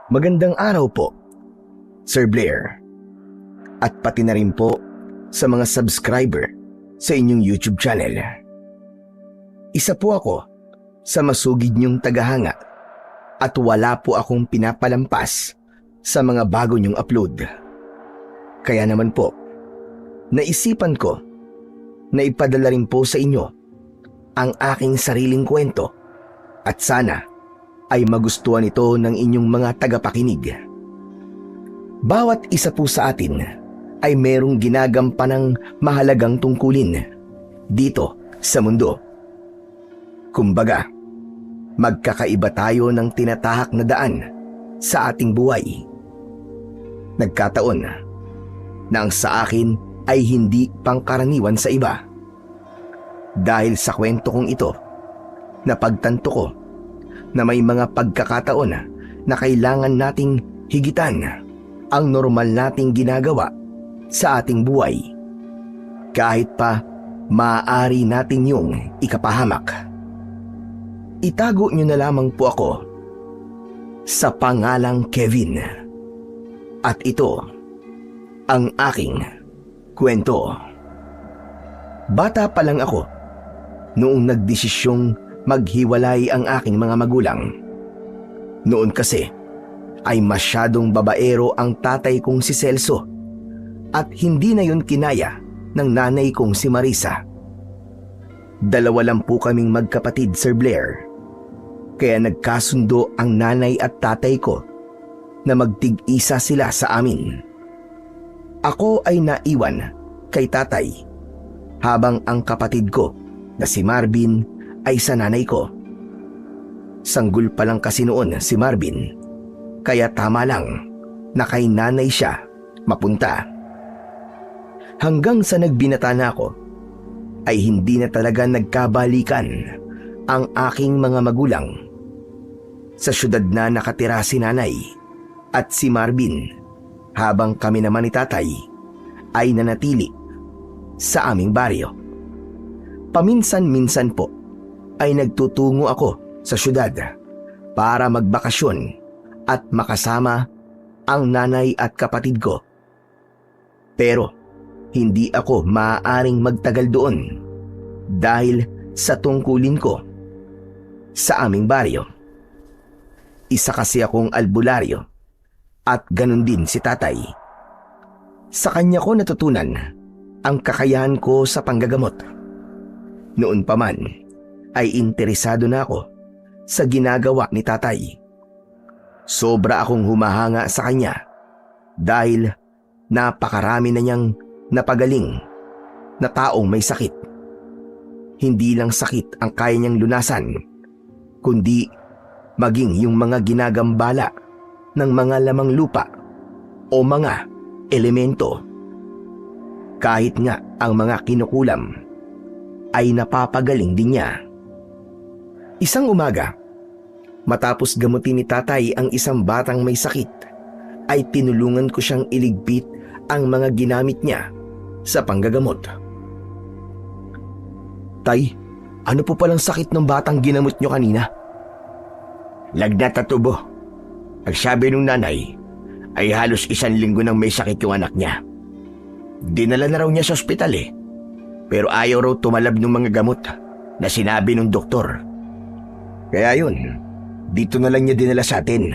Magandang araw po, Sir Blair. At pati na rin po sa mga subscriber sa inyong YouTube channel. Isa po ako sa masugid niyong tagahanga at wala po akong pinapalampas sa mga bago niyong upload. Kaya naman po, naisipan ko na ipadala rin po sa inyo ang aking sariling kwento at sana ay magustuhan ito ng inyong mga tagapakinig. Bawat isa po sa atin ay merong ginagampanang mahalagang tungkulin dito sa mundo. Kumbaga, magkakaiba tayo ng tinatahak na daan sa ating buhay. Nagkataon na ang sa akin ay hindi pangkaraniwan sa iba. Dahil sa kwento kong ito, napagtanto ko na may mga pagkakataon na kailangan nating higitan ang normal nating ginagawa sa ating buhay. Kahit pa maaari natin yung ikapahamak. Itago niyo na lamang po ako sa pangalang Kevin. At ito ang aking kwento. Bata pa lang ako noong nagdesisyong maghiwalay ang aking mga magulang. Noon kasi ay masyadong babaero ang tatay kong si Celso at hindi na yun kinaya ng nanay kong si Marisa. Dalawa lang po kaming magkapatid, Sir Blair. Kaya nagkasundo ang nanay at tatay ko na magtig-isa sila sa amin. Ako ay naiwan kay tatay habang ang kapatid ko na si Marvin ay sa nanay ko. Sanggol pa lang kasi noon si Marvin, kaya tama lang na kay nanay siya mapunta. Hanggang sa nagbinata na ako, ay hindi na talaga nagkabalikan ang aking mga magulang. Sa syudad na nakatira si nanay at si Marvin, habang kami naman ni tatay ay nanatili sa aming baryo. Paminsan-minsan po ay nagtutungo ako sa syudad para magbakasyon at makasama ang nanay at kapatid ko. Pero hindi ako maaaring magtagal doon dahil sa tungkulin ko sa aming baryo. Isa kasi akong albularyo at ganun din si tatay. Sa kanya ko natutunan ang kakayahan ko sa panggagamot. Noon pa man ay interesado na ako sa ginagawa ni tatay. Sobra akong humahanga sa kanya dahil napakarami na niyang napagaling na taong may sakit. Hindi lang sakit ang kaya niyang lunasan, kundi maging yung mga ginagambala ng mga lamang lupa o mga elemento. Kahit nga ang mga kinukulam ay napapagaling din niya. Isang umaga, matapos gamutin ni tatay ang isang batang may sakit, ay tinulungan ko siyang iligpit ang mga ginamit niya sa panggagamot. Tay, ano po palang sakit ng batang ginamot niyo kanina? Lagnat at ubo. Ang sabi ng nanay ay halos 1 linggo nang may sakit yung anak niya. Dinala na raw niya sa ospital pero ayaw raw tumalab ng mga gamot na sinabi ng doktor. Kaya yun, dito na lang niya dinala sa atin.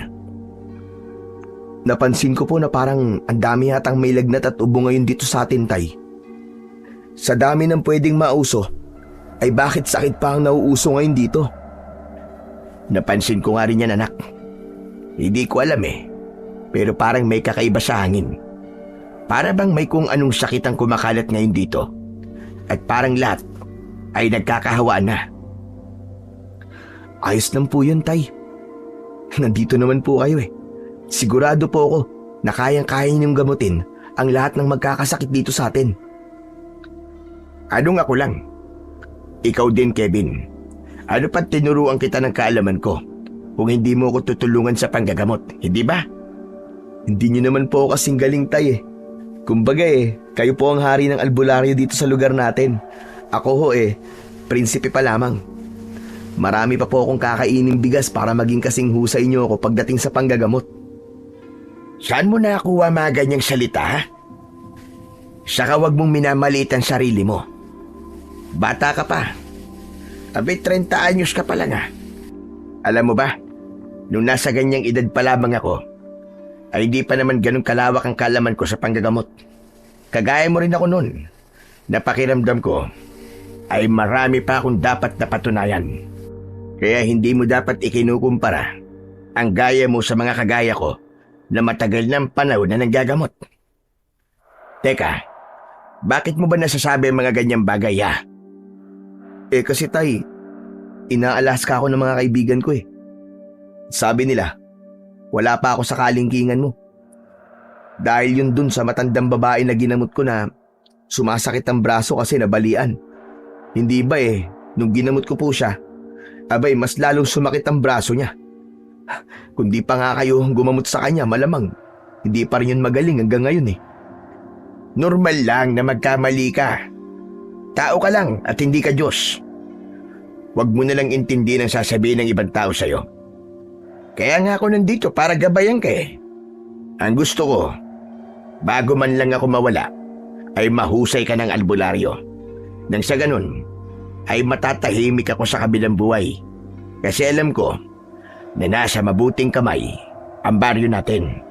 Napansin ko po na parang ang dami yatang may lagnat at ubo ngayon dito sa atin, tay. Sa dami ng pwedeng mauso, ay bakit sakit pa ang nauuso ngayon dito? Napansin ko nga rin yan, anak. Hindi ko alam pero parang may kakaiba sa hangin. Para bang may kung anong sakit ang kumakalat ngayon dito. At parang lahat ay nagkakahawaan na. Ayos lang po yun, tay. Nandito naman po kayo Sigurado po ako na kayang-kaya niyong gamutin ang lahat ng magkakasakit dito sa atin. Anong ako lang? Ikaw din, Kevin. Ano pa't tinuruan kita ng kaalaman ko kung hindi mo ako tutulungan sa panggagamot, hindi ba? Hindi niyo naman po ako kasing galing, tay. Kumbaga kayo po ang hari ng albularyo dito sa lugar natin. Ako ho prinsipe pa lamang. Marami pa po akong kakainin bigas para maging kasing husay niyo ako pagdating sa panggagamot. Saan mo nakuha mga ganyang salita, ha? Saka wag mong minamaliit ang sarili mo. Bata ka pa. Abay, 30 anyos ka pa lang, ha? Alam mo ba, nung nasa ganyang edad pa lamang ako, ay di pa naman ganun kalawak ang kalaman ko sa panggagamot. Kagaya mo rin ako nun. Napakiramdam ko ay marami pa akong dapat na patunayan. Kaya hindi mo dapat ikinukumpara ang gaya mo sa mga kagaya ko na matagal ng panahon na nanggagamot. Teka, bakit mo ba nasasabi ang mga ganyang bagay, ha? Kasi tay, inaalaska ako ng mga kaibigan ko eh. Sabi nila, wala pa ako sa kalingkingan mo. Dahil yun dun sa matandang babae na ginamot ko na sumasakit ang braso kasi nabalian. Hindi ba nung ginamot ko po siya, abay mas lalong sumakit ang braso niya. Kung di pa nga kayo gumamot sa kanya, malamang hindi pa rin yun magaling hanggang ngayon eh. Normal lang na magkamali ka. Tao ka lang at hindi ka Diyos. Huwag mo nalang intindihin ang sasabihin ng ibang tao sa'yo. Kaya nga ako nandito para gabayan ka eh. Ang gusto ko, bago man lang ako mawala, ay mahusay ka ng albularyo. Nang sa ganun, ay matatahimik ako sa kabilang buhay. Kasi alam ko na nasa mabuting kamay ang baryo natin.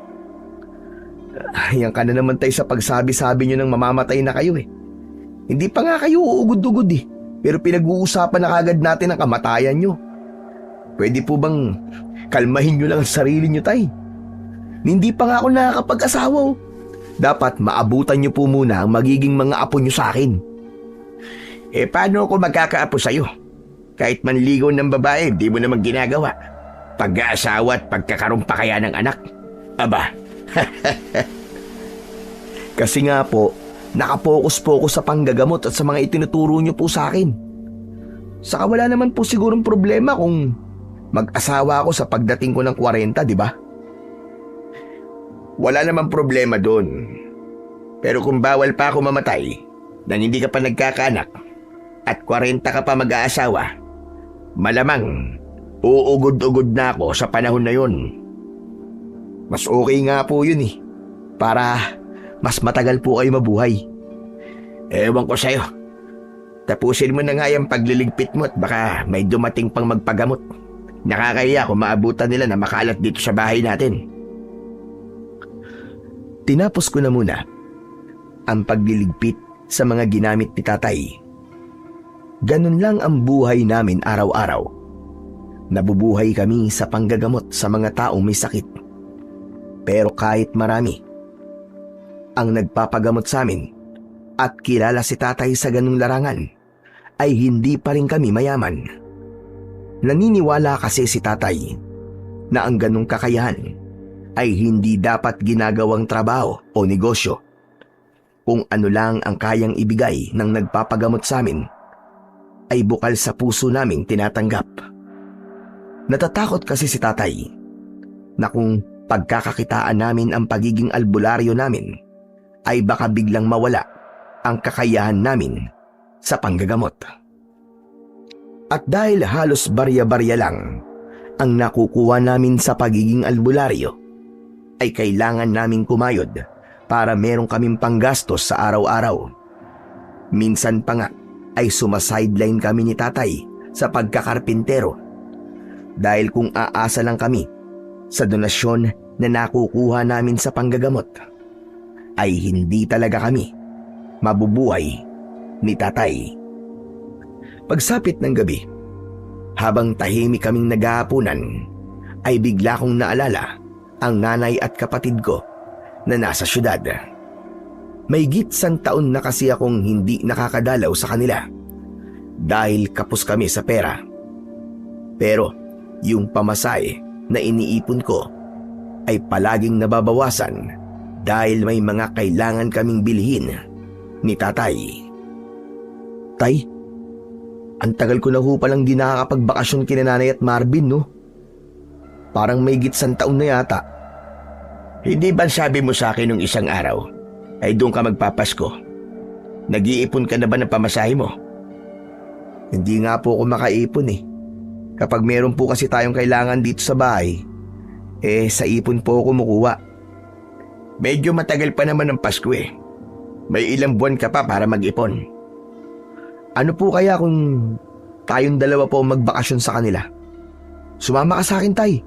Yan ka na naman tayo sa pagsabi-sabi nyo ng mamamatay na kayo eh. Hindi pa nga kayo uugod-ugod eh. Pero pinag-uusapan na kagad natin ang kamatayan nyo. Pwede po bang kalmahin nyo lang ang sarili nyo, tay? Hindi pa nga ako nakakapag-asawa oh. Dapat maabutan nyo po muna ang magiging mga apo nyo sa akin. Paano ako magkakaapo sa'yo? Kahit manligaw ng babae, di mo naman ginagawa. Pag-aasawa at pagkakaroon pa kaya ng anak? Aba, kasi nga po, nakapokus-pokus sa panggagamot at sa mga itinuturo nyo po sa akin. Saka wala naman po sigurong problema kung mag-asawa ako sa pagdating ko ng 40, di ba? Wala namang problema doon. Pero kung bawal pa ako mamatay nang hindi ka pa nagkakaanak at 40 ka pa mag-aasawa, malamang uugod-ugod na ako sa panahon na yun. Mas okay nga po yun eh. Para mas matagal po kayo mabuhay. Ewan ko sa'yo. Tapusin mo na nga yung pagliligpit mo at baka may dumating pang magpagamot. Nakakahiya kung maabutan nila na makalat dito sa bahay natin. Tinapos ko na muna ang pagliligpit sa mga ginamit ni tatay. Ganun lang ang buhay namin araw-araw. Nabubuhay kami sa panggagamot sa mga taong may sakit. Pero kahit marami ang nagpapagamot sa amin at kilala si tatay sa ganung larangan, ay hindi pa rin kami mayaman. Naniniwala kasi si tatay na ang ganung kakayahan ay hindi dapat ginagawang trabaho o negosyo. Kung ano lang ang kayang ibigay ng nagpapagamot sa amin, ay bukal sa puso naming tinatanggap. Natatakot kasi si tatay na kung pagkakakitaan namin ang pagiging albularyo namin, ay baka biglang mawala ang kakayahan namin sa panggagamot. At dahil halos barya-barya lang ang nakukuha namin sa pagiging albularyo, ay kailangan naming kumayod para meron kaming panggastos sa araw-araw. Minsan pa nga ay sumasideline kami ni tatay sa pagkakarpintero dahil kung aasa lang kami sa donasyon na nakukuha namin sa panggagamot, ay hindi talaga kami mabubuhay ni tatay. Pagsapit ng gabi, habang tahimik kaming naghahapunan, ay bigla kong naalala ang nanay at kapatid ko na nasa syudad. May gitsang taon na kasi akong hindi nakakadalaw sa kanila dahil kapos kami sa pera. Pero yung pamasahe na iniipon ko ay palaging nababawasan dahil may mga kailangan kaming bilhin ni tatay. Tay, ang tagal ko na ho palang di nakakapagbakasyon kina nanay at Marvin, no? Parang may gitsang taon na yata. Hindi ba sabi mo sa akin nung isang araw ay doon ka magpapasko? Nag-iipon ka na ba ng pamasahe mo? Hindi nga po ako makaipon eh. Kapag meron po kasi tayong kailangan dito sa bahay, sa ipon po ako kumukuha. Medyo matagal pa naman ang Pasko eh. May ilang buwan ka pa para mag-ipon. Ano po kaya kung tayong dalawa po magbakasyon sa kanila? Sumama ka sa akin, Tay,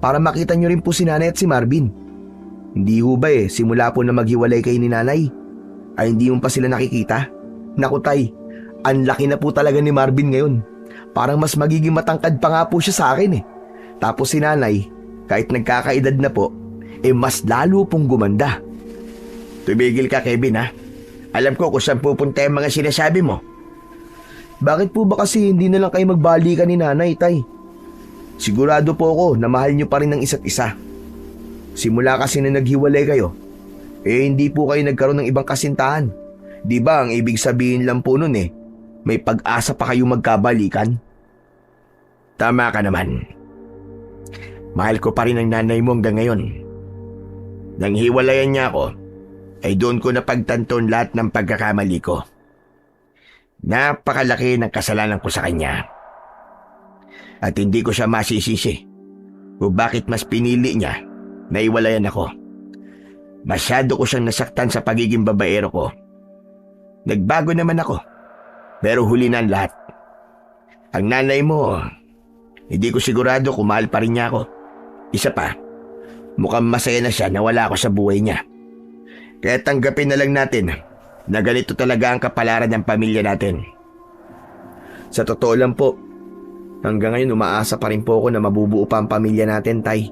para makita nyo rin po si Nanay at si Marvin. Hindi ho ba simula po na maghiwalay kayo ni Nanay, ay hindi mo pa sila nakikita? Naku, Tay, ang laki na po talaga ni Marvin ngayon. Parang mas magiging matangkad pa nga po siya sa akin eh. Tapos si Nanay, kahit nagkakaedad na po, mas lalo pong gumanda. Tumigil ka, Kevin, ha? Alam ko kung saan pupunta yung mga sinasabi mo. Bakit po ba kasi hindi na lang kayo magbalikan ni Nanay, Tay? Sigurado po ako na mahal nyo pa rin ng isa't isa. Simula kasi na naghiwalay kayo, hindi po kayo nagkaroon ng ibang kasintahan. Di ba ang ibig sabihin lang po nun may pag-asa pa kayo magkabalikan? Tama ka naman. Mahal ko pa rin ang nanay mo hanggang ngayon. Nang hiwalayan niya ako, ay doon ko napagtanton lahat ng pagkakamali ko. Napakalaki ng kasalanan ko sa kanya. At hindi ko siya masisisi kung bakit mas pinili niya na iwalayan ako. Masyado ko siyang nasaktan sa pagiging babaero ko. Nagbago naman ako, pero huli na ang lahat. Ang nanay mo, hindi ko sigurado kung mahal pa rin niya ako. Isa pa, mukhang masaya na siya na wala ako sa buhay niya. Kaya tanggapin na lang natin na ganito talaga ang kapalaran ng pamilya natin. Sa totoo lang po, hanggang ngayon umaasa pa rin po ako na mabubuo pa ang pamilya natin, Tay.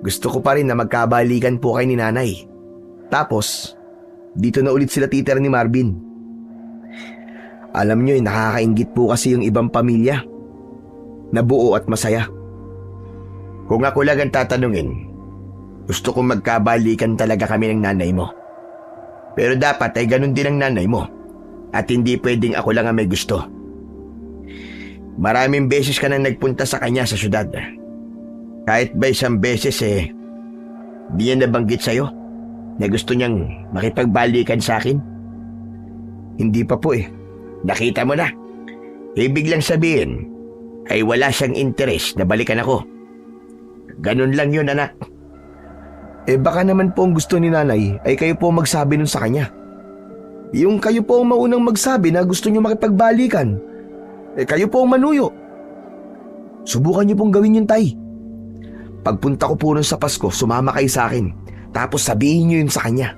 Gusto ko pa rin na magkabalikan po kayo ni Nanay. Tapos, dito na ulit sila titira ni Marvin. Alam nyo nakakainggit po kasi yung ibang pamilya na buo at masaya. Kung ako lang ang tatanungin, gusto kong magkabalikan talaga kami ng nanay mo. Pero dapat ay ganun din ang nanay mo. At hindi pwedeng ako lang ang may gusto. Maraming beses ka nang nagpunta sa kanya sa syudad. Kahit ba isang beses di niya nabanggit sa'yo na gusto niyang makipagbalikan sa akin? Hindi pa po Nakita mo na. Ibig lang sabihin ay wala siyang interes na balikan ako. Ganun lang yun, anak. Baka naman po ang gusto ni Nanay ay kayo po magsabi nun sa kanya. Yung kayo po ang maunang magsabi na gusto niyo makipagbalikan. Kayo po ang manuyo. Subukan niyo pong gawin yun, Tay. Pagpunta ko po nun sa Pasko, sumama kayo sa akin. Tapos sabihin niyo yun sa kanya.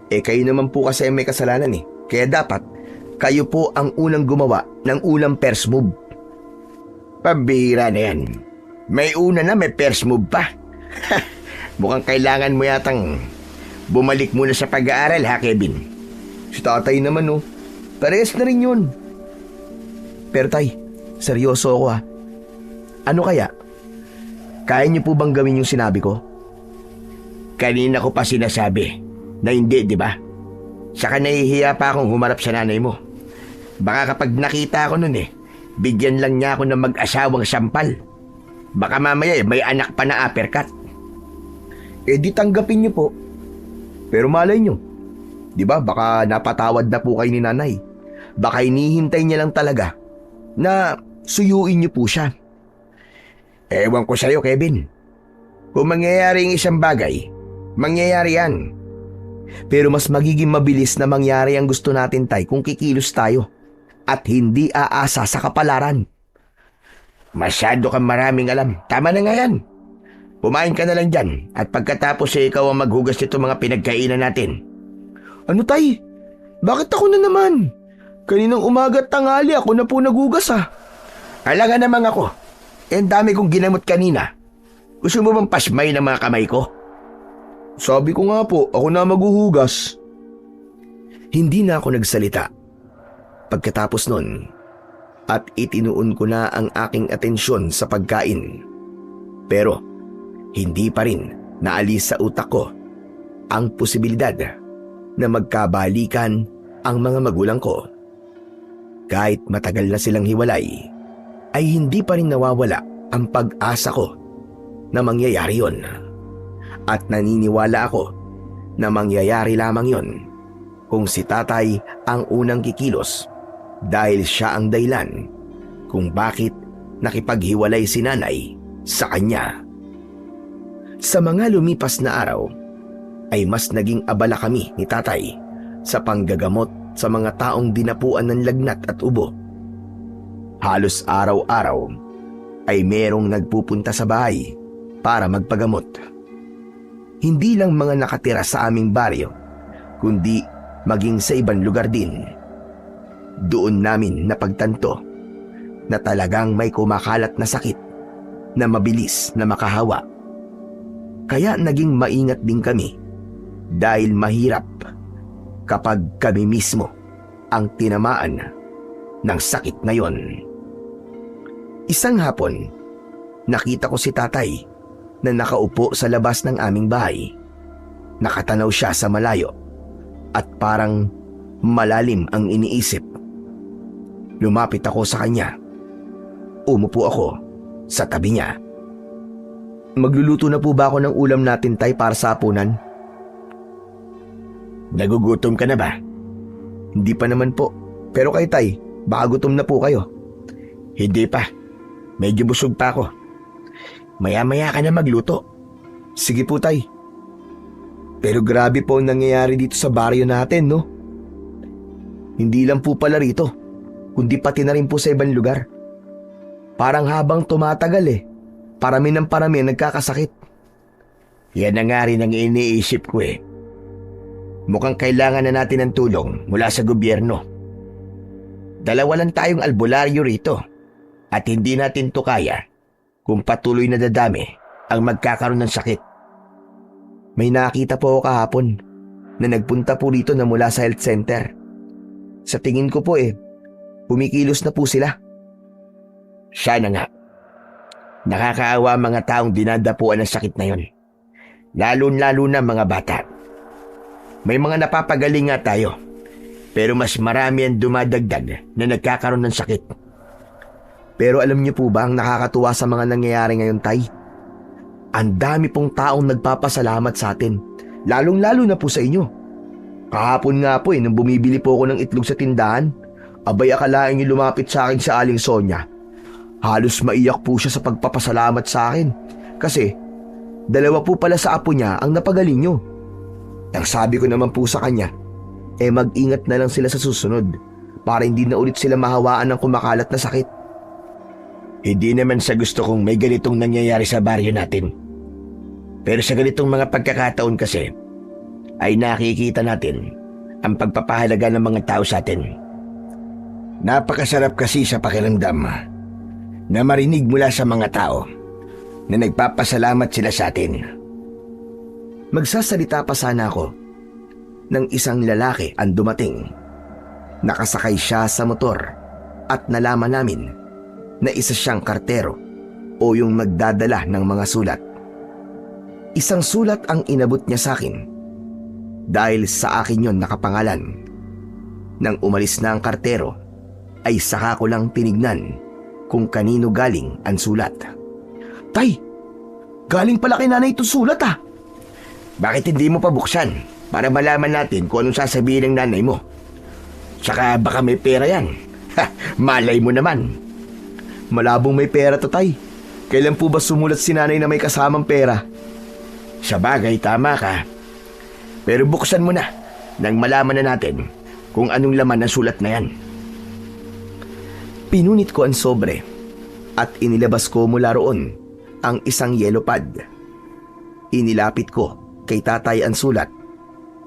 Kayo naman po kasi may kasalanan Kaya dapat, kayo po ang unang gumawa ng unang first move. Pambihira na yan. May una na, may first move pa. Mukhang kailangan mo yatang bumalik muna sa pag-aaral, ha, Kevin? Si tatay naman, parehas na rin yun. Pero Tay, seryoso ako Ano kaya? Kaya niyo po bang gawin yung sinabi ko? Kanina ko pa sinasabi na hindi, di ba? Saka nahihiya pa akong humarap sa nanay mo. Baka kapag nakita ko nun bigyan lang niya ako ng mag-asawang sampal. Baka mamaya may anak pa na uppercut. Di tanggapin niyo po. Pero malay niyo, di ba baka napatawad na po kayo ni Nanay. Baka hinihintay niya lang talaga na suyuin niyo po siya. Ewan ko sa'yo, Kevin. Kung mangyayari ang isang bagay, mangyayari yan. Pero mas magiging mabilis na mangyari ang gusto natin, Tay, kung kikilos tayo at hindi aasa sa kapalaran. Masyado kang maraming alam. Tama na nga yan. Kumain ka na lang dyan at pagkatapos ikaw ang maghugas nito mga pinagkainan natin. Ano, Tay? Bakit ako na naman? Kaninang umaga at tanghali ako na po nagugas Alaga naman ako. Ang dami kong ginamot kanina. Gusto mo bang pasmay ng mga kamay ko? Sabi ko nga po, ako na maghuhugas. Hindi na ako nagsalita. Pagkatapos nun, at itinuon ko na ang aking atensyon sa pagkain. Pero, hindi pa rin naalis sa utak ko ang posibilidad na magkabalikan ang mga magulang ko. Kahit matagal na silang hiwalay, ay hindi pa rin nawawala ang pag-asa ko na mangyayari yon. At naniniwala ako na mangyayari lamang yon kung si tatay ang unang kikilos dahil siya ang dahilan kung bakit nakipaghiwalay si nanay sa kanya. Sa mga lumipas na araw, ay mas naging abala kami ni tatay sa panggagamot sa mga taong dinapuan ng lagnat at ubo. Halos araw-araw ay merong nagpupunta sa bahay para magpagamot. Hindi lang mga nakatira sa aming baryo, kundi maging sa ibang lugar din. Doon namin napagtanto na talagang may kumakalat na sakit na mabilis na makahawa. Kaya naging maingat din kami dahil mahirap kapag kami mismo ang tinamaan ng sakit na yon. Isang hapon, nakita ko si tatay na nakaupo sa labas ng aming bahay. Nakatanaw siya sa malayo at parang malalim ang iniisip. Lumapit ako sa kanya. Umupo ako sa tabi niya. Magluluto na po ba ako ng ulam natin, tay, para sa hapunan? Nagugutom ka na ba? Hindi pa naman po. Pero kay tay, baka gutom na po kayo. Hindi pa. Medyo busog pa ako. Maya-maya ka na magluto. Sige po, tay. Pero grabe po ang nangyayari dito sa baryo natin, no? Hindi lang po pala rito, kundi pati na rin po sa ibang lugar. Parang habang tumatagal parami ng parami ang nagkakasakit. Yan na nga rin ang iniisip ko eh. Mukhang kailangan na natin ng tulong mula sa gobyerno. Dalawa lang tayong albularyo rito at hindi natin to kaya kung patuloy na dadami ang magkakaroon ng sakit. May nakita po ako kahapon na nagpunta po rito na mula sa health center. Sa tingin ko po pumikilos na po sila. Sana nga. Nakakaawa mga taong dinadapuan ng sakit na yon. Lalo-lalo na mga bata. May mga napapagaling nga tayo, pero mas marami ang dumadagdag na nagkakaroon ng sakit. Pero alam niyo po ba ang nakakatuwa sa mga nangyayari ngayon, tay? Ang dami pong taong nagpapasalamat sa atin, lalong-lalo na po sa inyo. Kahapon nga po nung bumibili po ako ng itlog sa tindahan, abay akalain niyo lumapit sa akin sa Aling Sonia. Halos maiyak po siya sa pagpapasalamat sa akin kasi dalawa po pala sa apo niya ang napagaling niyo. Ang sabi ko naman po sa kanya, mag-ingat na lang sila sa susunod para hindi na ulit sila mahawaan ng kumakalat na sakit. Hindi naman sa gusto kong may ganitong nangyayari sa baryo natin. Pero sa ganitong mga pagkakataon kasi, ay nakikita natin ang pagpapahalaga ng mga tao sa atin. Napakasarap kasi sa pakiramdam na marinig mula sa mga tao na nagpapasalamat sila sa atin. Magsasalita pa sana ako nang isang lalaki ang dumating. Nakasakay siya sa motor at nalaman namin na isa siyang kartero o yung nagdadala ng mga sulat. Isang sulat ang inabot niya sa akin dahil sa akin yon nakapangalan. Nang umalis na ang kartero ay saka ko lang tinignan kung kanino galing ang sulat. Tay, galing pala kay nanay itong sulat ah. Bakit hindi mo pa buksan para malaman natin kung anong sasabihin ng nanay mo? Tsaka baka may pera yan. Malay mo naman. Malabong may pera to, tay. Kailan po ba sumulat si nanay na may kasamang pera? Sa bagay, tama ka. Pero buksan mo na nang malaman na natin kung anong laman ng sulat na yan. Pinunit ko ang sobre at inilabas ko mula roon ang isang yellow pad. Inilapit ko kay tatay ang sulat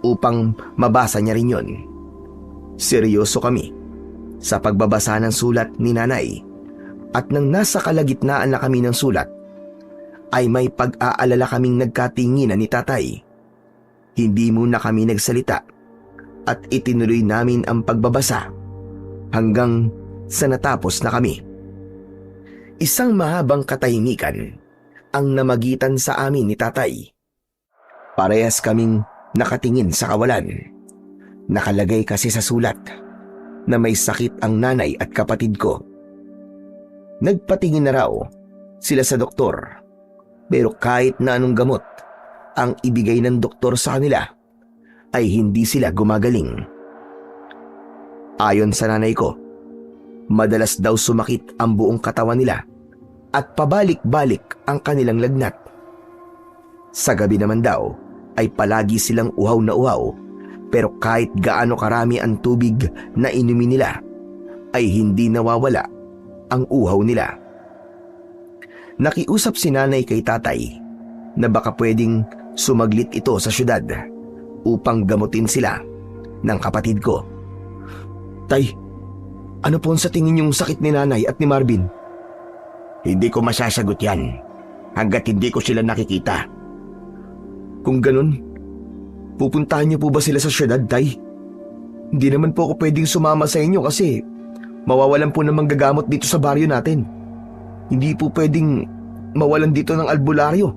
upang mabasa niya rin yon. Seryoso kami sa pagbabasa ng sulat ni nanay at nang nasa kalagitnaan na kami ng sulat ay may pag-aalala kaming nagkatinginan ni tatay. Hindi muna kami nagsalita at itinuloy namin ang pagbabasa hanggang sa natapos na kami. Isang mahabang katahimikan ang namagitan sa amin ni tatay. Parehas kaming nakatingin sa kawalan. Nakalagay kasi sa sulat na may sakit ang nanay at kapatid ko. Nagpatingin na raw sila sa doktor, pero kahit na anong gamot ang ibigay ng doktor sa kanila ay hindi sila gumagaling. Ayon sa nanay ko, madalas daw sumakit ang buong katawan nila at pabalik-balik ang kanilang lagnat. Sa gabi naman daw ay palagi silang uhaw na uhaw, pero kahit gaano karami ang tubig na inumin nila ay hindi nawawala ang uhaw nila. Nakiusap si nanay kay tatay na baka pwedeng sumaglit ito sa syudad upang gamutin sila ng kapatid ko. Tay, ano po sa tingin yung sakit ni nanay at ni Marvin? Hindi ko masasagot yan hanggat hindi ko sila nakikita. Kung ganun, pupuntahan niyo po ba sila sa syudad, tay? Hindi naman po ako pwedeng sumama sa inyo kasi mawawalan po ng manggagamot dito sa baryo natin. Hindi po pwedeng mawalan dito ng albularyo,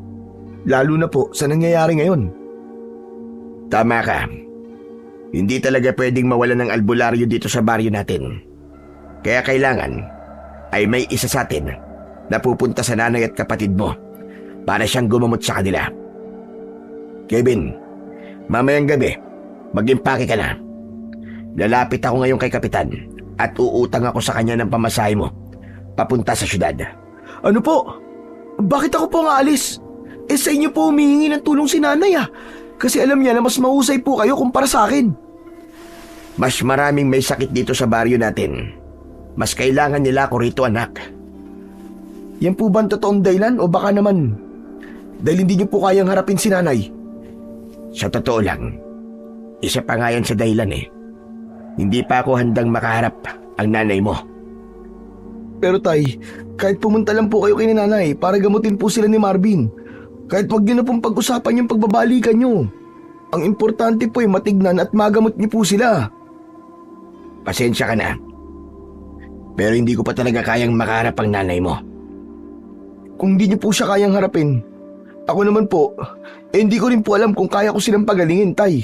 lalo na po sa nangyayari ngayon. Tama ka. Hindi talaga pwedeng mawalan ng albularyo dito sa baryo natin. Kaya kailangan ay may isa sa atin na pupunta sa nanay at kapatid mo para siyang gumamot sa kanila. Kevin, mamayang gabi, mag-impake ka na. Lalapit ako ngayon kay Kapitan at uutang ako sa kanya ng pamasahe mo papunta sa syudad. Ano po? Bakit ako po ang aalis? Sa inyo po humihingi ng tulong si nanay kasi alam niya na mas mahusay po kayo kumpara sa akin. Mas maraming may sakit dito sa baryo natin. Mas kailangan nila ako rito, anak. Yan po ba ang totoong dahilan o baka naman dahil hindi niyo po kayang harapin si nanay? Sa totoo lang, isa pa nga yan sa dahilan eh. Hindi pa ako handang makaharap ang nanay mo. Pero tay, kahit pumunta lang po kayo kay nanay para gamutin po sila ni Marvin, kahit wag niyo na pong pag-usapan yung pagbabalikan niyo. Ang importante po ay matignan at magamot niyo po sila. Pasensya ka na. Pero hindi ko pa talaga kayang makaharap ang nanay mo. Kung hindi niyo po siya kayang harapin, ako naman po, hindi ko rin po alam kung kaya ko silang pagalingin, tay.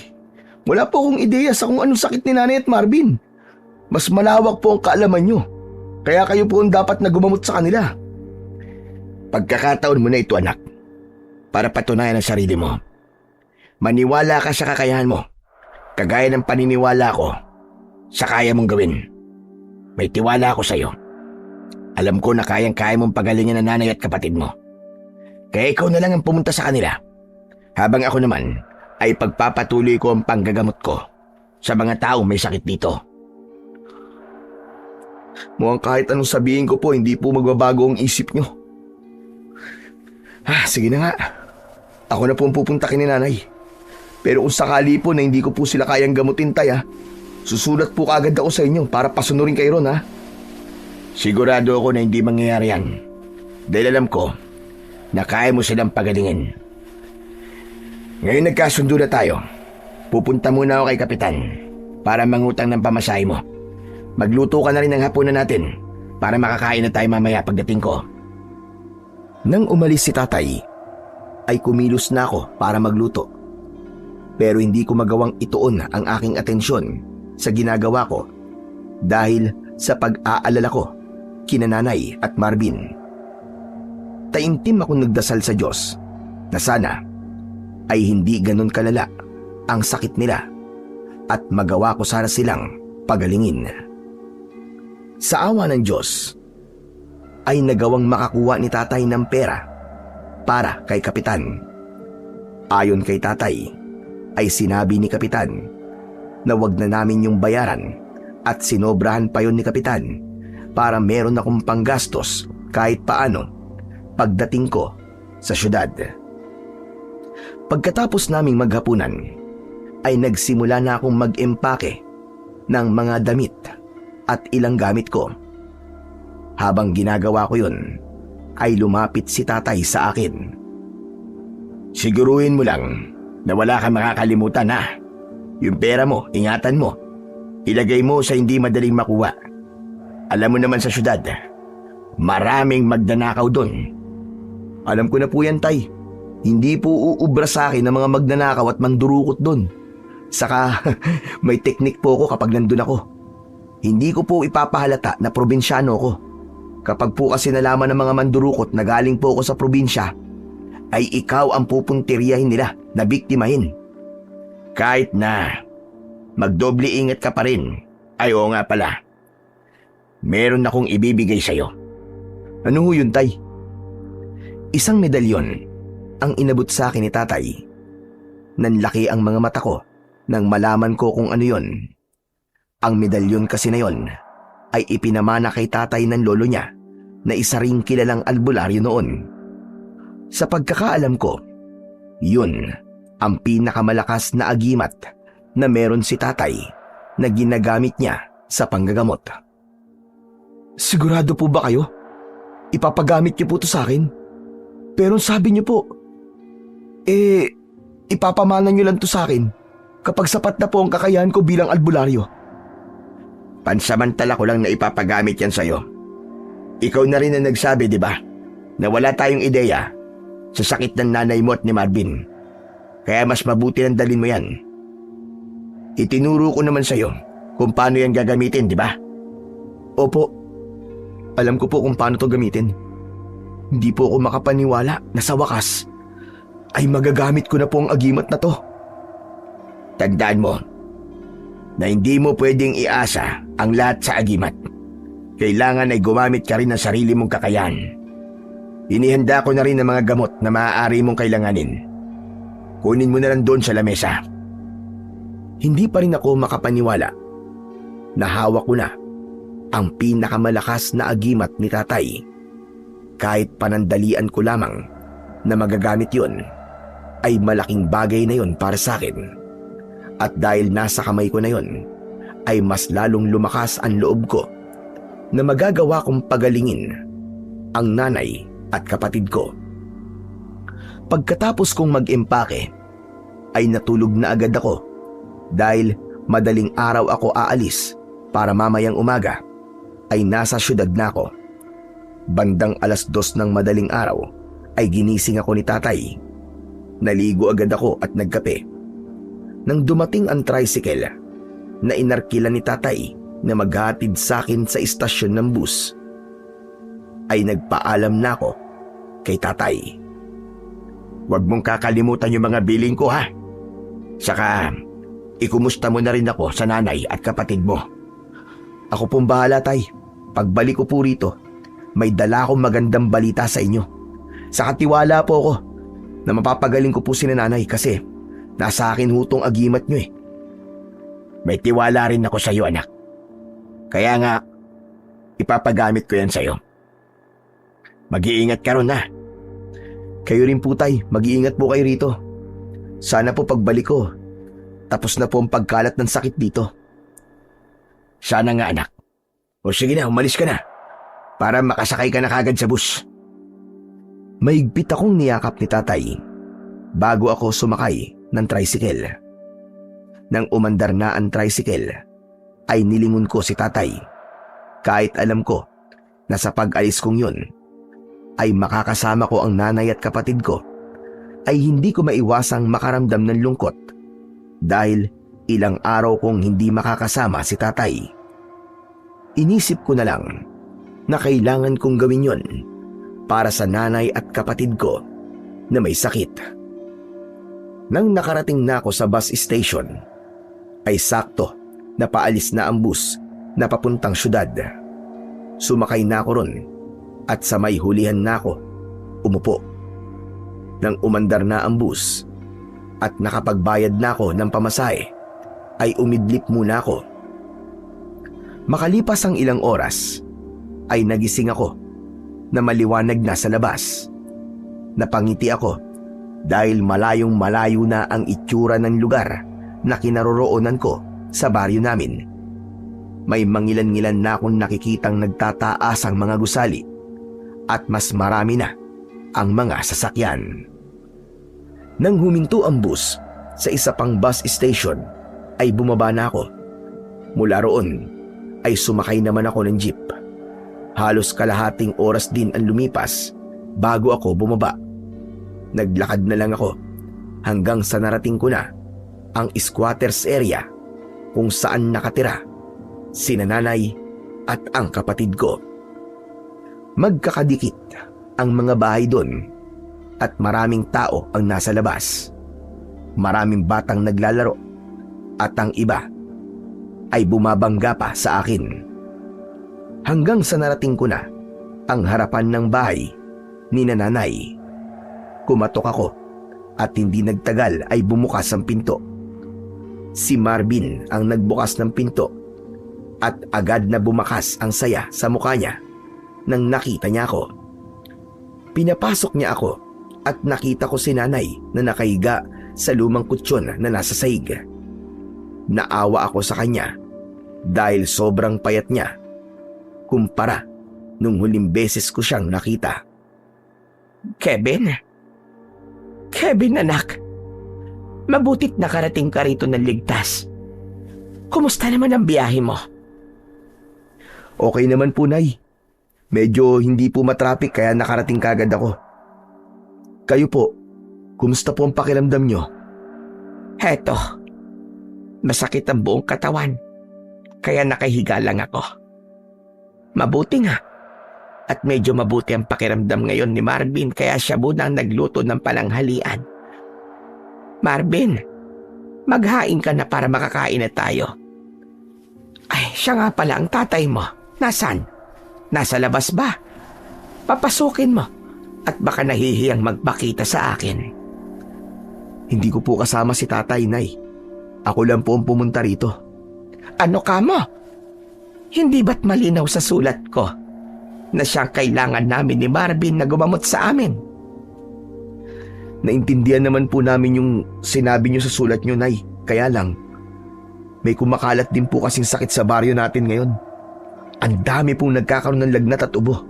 Wala po akong ideya sa kung anong sakit ni nanay at Marvin. Mas malawak po ang kaalaman niyo. Kaya kayo po ang dapat na gumamot sa kanila. Pagkakataon mo na ito, anak, para patunayan ang sarili mo. Maniwala ka sa kakayahan mo, kagaya ng paniniwala ko sa kaya mong gawin. May tiwala ako sa iyo. Alam ko na kayang-kaya mong pagalingin ang nanay at kapatid mo. Kaya ikaw na lang ang pumunta sa kanila, habang ako naman ay pagpapatuloy ko ang panggagamot ko sa mga taong may sakit dito. Mukhang kahit anong sabihin ko po, hindi po magbabago ang isip nyo. Sige na nga. Ako na po ang pupunta kay nanay. Pero kung sakali po na hindi ko po sila kayang gamutin, tay, susulat po kaagad ako sa inyo para pasunurin kayo ron, Sigurado ako na hindi mangyayari yan. Dahil alam ko na kaya mo silang pagalingin. Ngayon nagkasundo na tayo. Pupunta muna ako kay Kapitan para mangutang ng pamasahe mo. Magluto ka na rin ng hapunan natin para makakain na tayo mamaya pagdating ko. Nang umalis si tatay, ay kumilos na ako para magluto. Pero hindi ko magawang ituon ang aking atensyon sa ginagawa ko dahil sa pag-aalala ko kina nanay at Marvin. Taimtim akong nagdasal sa Diyos na sana ay hindi ganun kalala ang sakit nila at magawa ko sana silang pagalingin. Sa awa ng Diyos ay nagawang makakuha ni tatay ng pera para kay Kapitan. Ayon kay tatay ay sinabi ni Kapitan na wag na namin yung bayaran at sinobrahan pa yon ni Kapitan para meron akong panggastos kahit paano pagdating ko sa syudad. Pagkatapos naming maghapunan ay nagsimula na akong mag-empake ng mga damit at ilang gamit ko. Habang ginagawa ko yun ay lumapit si tatay sa akin. Siguruhin mo lang na wala kang makakalimutan Yung pera mo, ingatan mo. Ilagay mo sa hindi madaling makuha. Alam mo naman sa syudad, maraming magnanakaw doon. Alam ko na po yan, tay. Hindi po uubra sa akin ng mga magnanakaw at mandurukot doon. Saka may teknik po ako kapag nandun ako. Hindi ko po ipapahalata na probinsyano ko. Kapag po kasi nalaman ng mga mandurukot na galing po ako sa probinsya, ay ikaw ang pupuntiryahin nila na biktimahin. Kahit na magdoble ingat ka pa rin. Ay oo nga pala. Meron akong ibibigay sa'yo. Ano ho yun, tay? Isang medalyon ang inabot sa akin ni tatay. Nanlaki ang mga mata ko nang malaman ko kung ano yon. Ang medalyon kasi na yon ay ipinamana kay tatay ng lolo niya na isa ring kilalang albularyo noon. Sa pagkakaalam ko, yun ang pinakamalakas na agimat na meron si tatay na ginagamit niya sa panggagamot. Sigurado po ba kayo? Ipapagamit niyo po to sa akin? Pero sabi niyo po, ipapamana niyo lang to sa akin kapag sapat na po ang kakayahan ko bilang albularyo. Pansamantala ko lang na ipapagamit yan sa'yo. Ikaw na rin ang nagsabi, di ba, na wala tayong ideya sa sakit ng nanay mo at ni Marvin. Kaya mas mabuti nang dalhin mo yan. Itinuro ko naman sa'yo kung paano yan gagamitin, di ba? Opo, alam ko po kung paano to gamitin. Hindi po ako makapaniwala na sa wakas ay magagamit ko na po ang agimat na to. Tandaan mo na hindi mo pwedeng iasa ang lahat sa agimat. Kailangan ay gumamit ka rin ng sarili mong kakayahan. Inihanda ko na rin ang mga gamot na maaari mong kailanganin. Kunin mo na lang doon sa lamesa. Hindi pa rin ako makapaniwala na hawak ko na ang pinakamalakas na agimat ni tatay. Kahit panandalian ko lamang na magagamit yun, ay malaking bagay na yun para sa akin. At dahil nasa kamay ko na yun, ay mas lalong lumakas ang loob ko na magagawa kong pagalingin ang nanay at kapatid ko. Pagkatapos kong mag-impake, ay natulog na agad ako dahil madaling araw ako aalis para mamayang umaga ay nasa syudad na ako. Bandang 2:00 ng madaling araw ay ginising ako ni tatay. Naligo agad ako at nagkape. Nang dumating ang tricycle na inarkila ni tatay na maghatid sa akin sa istasyon ng bus, ay nagpaalam na ako kay tatay. Huwag mong kakalimutan yung mga billing ko, ha? Saka, ikumusta mo na rin ako sa nanay at kapatid mo. Ako pong bahala, tay. Pagbalik ko po rito, may dala akong magandang balita sa inyo. Sa katiwala po ako na mapapagaling ko po si nanay kasi nasa akin hutong agimat nyo eh. May tiwala rin ako sa iyo, anak. Kaya nga, ipapagamit ko yan sa iyo. Mag-iingat ka ron, ha? Kayo rin po, tay. Mag-iingat po kayo rito. Sana po pagbalik ko, tapos na po ang pagkalat ng sakit dito. Sana nga, anak. O sige na, umalis ka na para makasakay ka na kagad sa bus. Mahigpit akong niyakap ni tatay bago ako sumakay ng tricycle. Nang umandar na ang tricycle, ay nilingon ko si tatay. Kahit alam ko na sa pag-alis kong yun, ay makakasama ko ang nanay at kapatid ko, ay hindi ko maiwasang makaramdam ng lungkot dahil ilang araw kong hindi makakasama si tatay. Inisip ko na lang na kailangan kong gawin yon para sa nanay at kapatid ko na may sakit. Nang nakarating na ako sa bus station, ay sakto na paalis na ang bus na papuntang syudad. Sumakay na ako ron at sa may hulihan na ako umupo. Nang umandar na ang bus at nakapagbayad na ako ng pamasahe, ay umidlip muna ako. Makalipas ang ilang oras, ay nagising ako na maliwanag na sa labas. Napangiti ako dahil malayong malayo na ang itsura ng lugar na kinaroroonan ko sa baryo namin. May mangilan-ngilan na akong nakikitang nagtataas ang mga gusali at mas marami na ang mga sasakyan. Nang huminto ang bus sa isa pang bus station, ay bumaba na ako. Mula roon ay sumakay naman ako ng jeep. Halos kalahating oras din ang lumipas bago ako bumaba. Naglakad na lang ako hanggang sa narating ko na ang squatters area kung saan nakatira sina nanay at ang kapatid ko. Magkakadikit ang mga bahay doon at maraming tao ang nasa labas. Maraming batang naglalaro at ang iba ay bumabangga pa sa akin. Hanggang sa narating ko na ang harapan ng bahay ni nanay. Kumatok ako At hindi nagtagal ay bumukas ang pinto. Si Marvin ang nagbukas ng pinto at agad na bumakas ang saya sa mukha niya nang nakita niya ako. Pinapasok niya ako at nakita ko si nanay na nakahiga sa lumang kutsyon na nasa sahig. Naawa ako sa kanya dahil sobrang payat niya kumpara nung huling beses ko siyang nakita. Kevin? Kevin, anak. Mabutit nakarating ka rito ng ligtas. Kumusta naman ang biyahe mo? Okay naman po, Nay. Medyo hindi po matraffic kaya nakarating kagad ako. Kayo po, kumusta po ang pakiramdam nyo? Heto, masakit ang buong katawan, kaya nakahiga lang ako. Mabuti nga, at medyo mabuti ang pakiramdam ngayon ni Marvin kaya siya muna ang nagluto ng palanghalian. Marvin, maghain ka na para makakain na tayo. Ay, siya nga pala ang tatay mo. Nasaan? Nasa labas ba? Papasukin mo at baka nahihiyang magpakita sa akin. Hindi ko po kasama si tatay, Nay. Ako lang po ang pumunta rito. Ano ka mo? Hindi ba't malinaw sa sulat ko na siyang kailangan namin ni Marvin na gumamot sa amin? Naintindihan naman po namin yung sinabi niyo sa sulat niyo, Nay. Kaya lang, may kumakalat din po kasing sakit sa baryo natin ngayon. Ang dami pong nagkakaroon ng lagnat at ubo.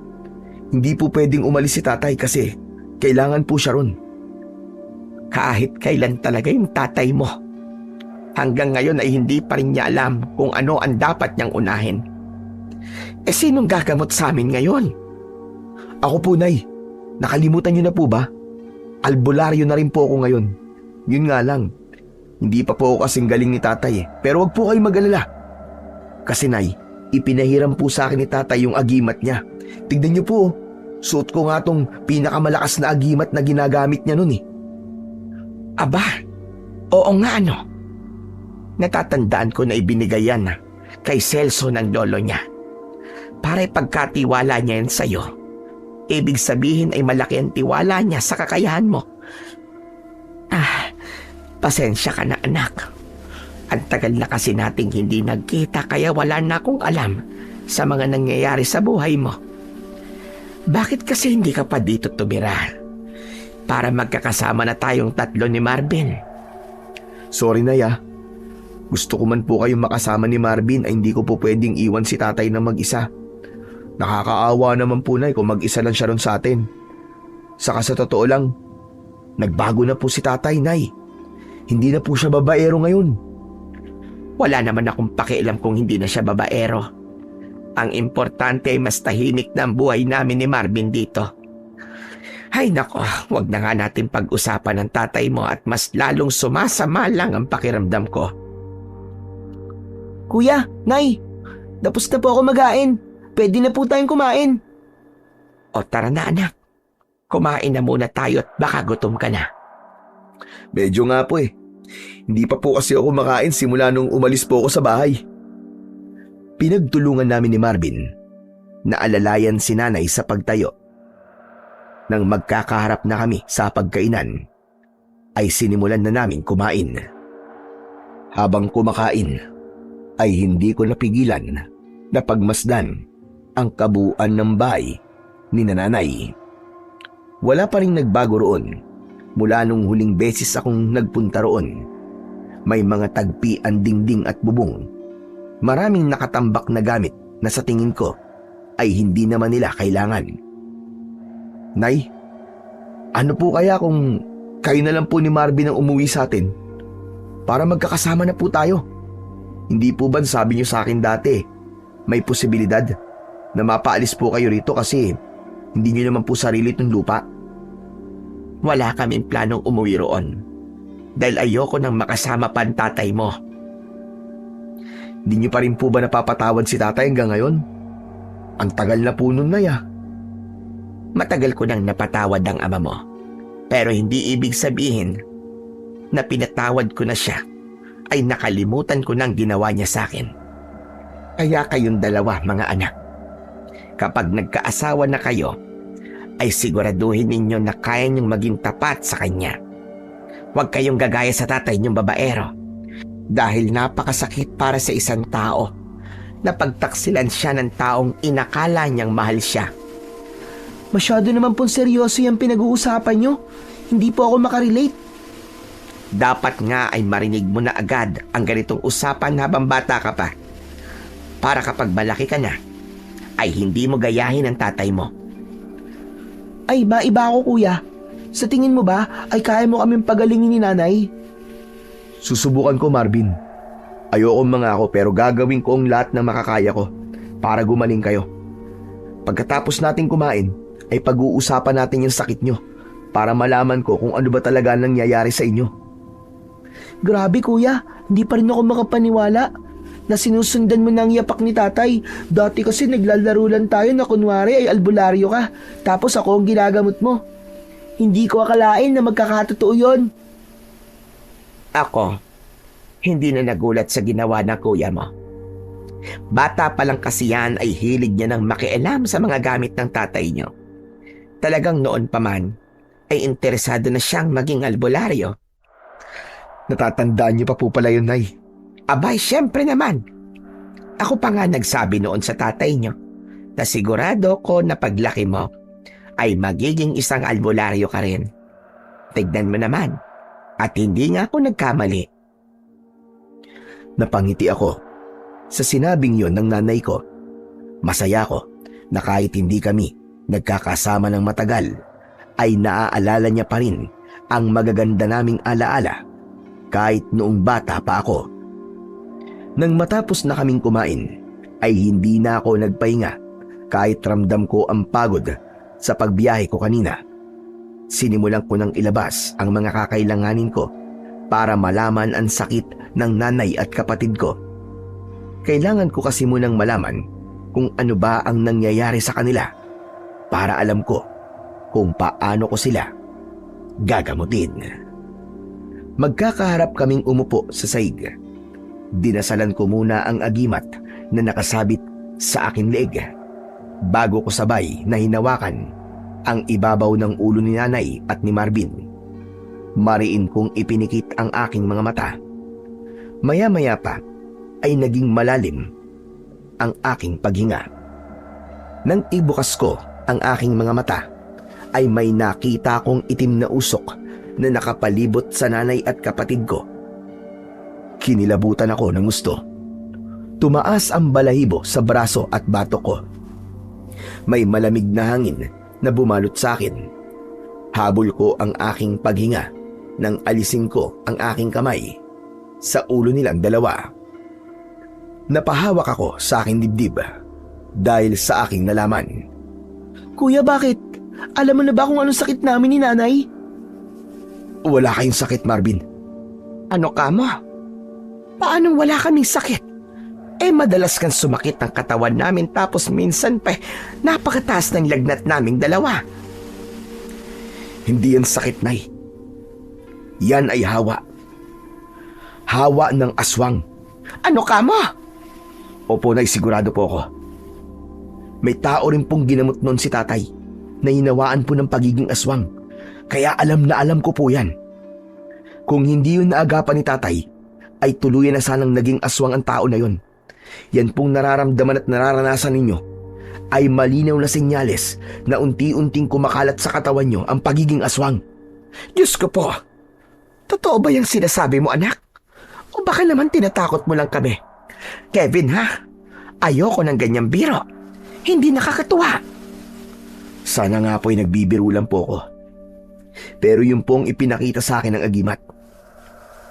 Hindi po pwedeng umalis si tatay kasi kailangan po siya ron. Kahit kailan talaga yung tatay mo. Hanggang ngayon ay hindi pa rin niya alam kung ano ang dapat niyang unahin. Eh sinong gagamot sa amin ngayon? Ako po, Nay. Nakalimutan niyo na po ba? Albularyo na rin po ako ngayon. Yun nga lang, hindi pa po ako kasing galing ni tatay eh. Pero wag po kayong mag-alala. Kasi, Nay, ipinahiram po sa akin ni tatay yung agimat niya. Tignan niyo po, suot ko nga tong pinakamalakas na agimat na ginagamit niya nun eh. Aba, oo nga ano. Natatandaan ko na ibinigay yan kay Celso ng lolo niya. Para ipagkatiwala niya yan sa'yo. Ibig sabihin ay malaki ang tiwala niya sa kakayahan mo. Pasensya ka na, anak. Ang tagal na kasi nating hindi nagkita kaya wala na akong alam sa mga nangyayari sa buhay mo. Bakit kasi hindi ka pa dito tumira? Para magkakasama na tayong tatlo ni Marvin. Sorry, Nay ah. Gusto ko man po kayong makasama ni Marvin ay hindi ko po pwedeng iwan si tatay na mag-isa. Nakakaawa naman po, Nay, kung mag-isa lang siya ron sa atin. Saka sa totoo lang, nagbago na po si tatay, Nay. Hindi na po siya babaero ngayon. Wala naman akong pakialam kung hindi na siya babaero. Ang importante ay mas tahimik na ang buhay namin ni Marvin dito. Ay nako, wag na nga natin pag-usapan ng tatay mo at mas lalong sumasama lang ang pakiramdam ko. Kuya, Nay, tapos na po ako mag-ain. Pwede na po tayong kumain. O tara na, anak. Kumain na muna tayo at baka gutom ka na. Medyo nga po eh. Hindi pa po kasi ako kumakain simula nung umalis po ako sa bahay. Pinagtulungan namin ni Marvin na alalayan si nanay sa pagtayo. Nang magkakaharap na kami sa pagkainan, ay sinimulan na namin kumain. Habang kumakain, ay hindi ko napigilan na pagmasdan ang kabuuan ng bahay ni nanay. Wala pa rin nagbago roon mula nung huling beses akong nagpunta roon. May mga tagpi ang dingding at bubong. Maraming nakatambak na gamit na sa tingin ko ay hindi naman nila kailangan. Nay, ano po kaya kung kayo na lang po ni Marvin ang umuwi sa atin? Para magkakasama na po tayo. Hindi po ba sabi niyo sa akin dati, may posibilidad na mapaalis po kayo rito kasi hindi niyo naman po sarili itong lupa? Wala kaming planong umuwi roon dahil ayoko nang makasama pa ang tatay mo. Hindi niyo pa rin po ba napapatawad si tatay hanggang ngayon? Ang tagal na po nun, Nay ah. Matagal ko nang napatawad ang ama mo. Pero hindi ibig sabihin na pinatawad ko na siya ay nakalimutan ko nang ginawa niya sa akin. Kaya kayong dalawa, mga anak, kapag nagkaasawa na kayo, ay siguraduhin ninyo na kaya niyong maging tapat sa kanya. Huwag kayong gagaya sa tatay niyong babaero. Dahil napakasakit para sa isang tao na pagtaksilan siya ng taong inakala niyang mahal siya. Masyado naman pong seryoso yung pinag-uusapan nyo. Hindi po ako makarelate. Dapat nga ay marinig mo na agad ang ganitong usapan habang bata ka pa. Para kapag malaki ka na, ay hindi mo gayahin ang tatay mo. Ay, maiba ako kuya. Sa tingin mo ba ay kaya mo kaming pagalingin ni nanay? Susubukan ko, Marvin. Ayokong mangako pero gagawin ko ang lahat ng makakaya ko para gumaling kayo. Pagkatapos natin kumain, ay pag-uusapan natin yung sakit nyo para malaman ko kung ano ba talaga nangyayari sa inyo. Grabe kuya, hindi pa rin ako makapaniwala na sinusundan mo ng yapak ni tatay. Dati kasi naglalaro lang tayo na kunwari ay albularyo ka, tapos ako ang ginagamot mo. Hindi ko akalain na magkakatotoo yon. Ako, hindi na nagulat sa ginawa ng kuya mo. Bata pa lang kasi yan ay hilig niya ng makialam sa mga gamit ng tatay niyo. Talagang noon pa man ay interesado na siyang maging albularyo. Natatandaan niyo pa po pala yun, Nay. Abay, syempre naman. Ako pa nga nagsabi noon sa tatay niyo na sigurado ko na paglaki mo ay magiging isang albularyo ka rin. Tignan mo naman. At hindi nga ako nagkamali. Napangiti ako sa sinabing yon ng nanay ko. Masaya ko na kahit hindi kami nagkakasama ng matagal, ay naaalala niya pa rin ang magaganda naming alaala kahit noong bata pa ako. Nang matapos na kaming kumain, ay hindi na ako nagpahinga kahit ramdam ko ang pagod sa pagbiyahe ko kanina. Sinimulan ko nang ilabas ang mga kakailanganin ko para malaman ang sakit ng nanay at kapatid ko. Kailangan ko kasi munang malaman kung ano ba ang nangyayari sa kanila para alam ko kung paano ko sila gagamutin. Magkakaharap kaming umupo sa saig. Dinasalan ko muna ang agimat na nakasabit sa aking leeg bago ko sabay na hinawakan ang ibabaw ng ulo ni nanay at ni Marvin. Mariin kong ipinikit ang aking mga mata. Maya-maya pa ay naging malalim ang aking paghinga. Nang ibukas ko ang aking mga mata, ay may nakita kong itim na usok na nakapalibot sa nanay at kapatid ko. Kinilabutan ako ng gusto. Tumaas ang balahibo sa braso at batok ko. May malamig na hangin na bumalot sa akin. Habol ko ang aking paghinga nang alisin ko ang aking kamay sa ulo nilang dalawa. Napahawak ako sa aking dibdib dahil sa aking nalaman. Kuya, bakit? Alam mo na ba kung anong sakit namin ni nanay? Wala kayong sakit, Marvin. Ano ka mo? Paano wala kaming sakit? Eh madalas kang sumakit ang katawan namin tapos minsan pa napakataas ng lagnat naming dalawa. Hindi yan sakit, Nay. Yan ay hawa. Hawa ng aswang. Ano ka mo? Opo, Nay, sigurado po ako. May tao rin pong ginamot noon si tatay na hinawaan po ng pagiging aswang. Kaya alam na alam ko po yan. Kung hindi yun naagapan ni tatay, ay tuluyan na sanang naging aswang ang tao na yun. Yan pong nararamdaman at nararanasan ninyo ay malinaw na senyales na unti-unting kumakalat sa katawan nyo ang pagiging aswang. Diyos ko po, totoo ba yung sinasabi mo, anak? O baka naman tinatakot mo lang kami? Kevin, ha? Ayoko ng ganyang biro. Hindi nakakatuwa. Sana nga po ay nagbibiro lang po ako. Pero yung pong ipinakita sa akin ng agimat,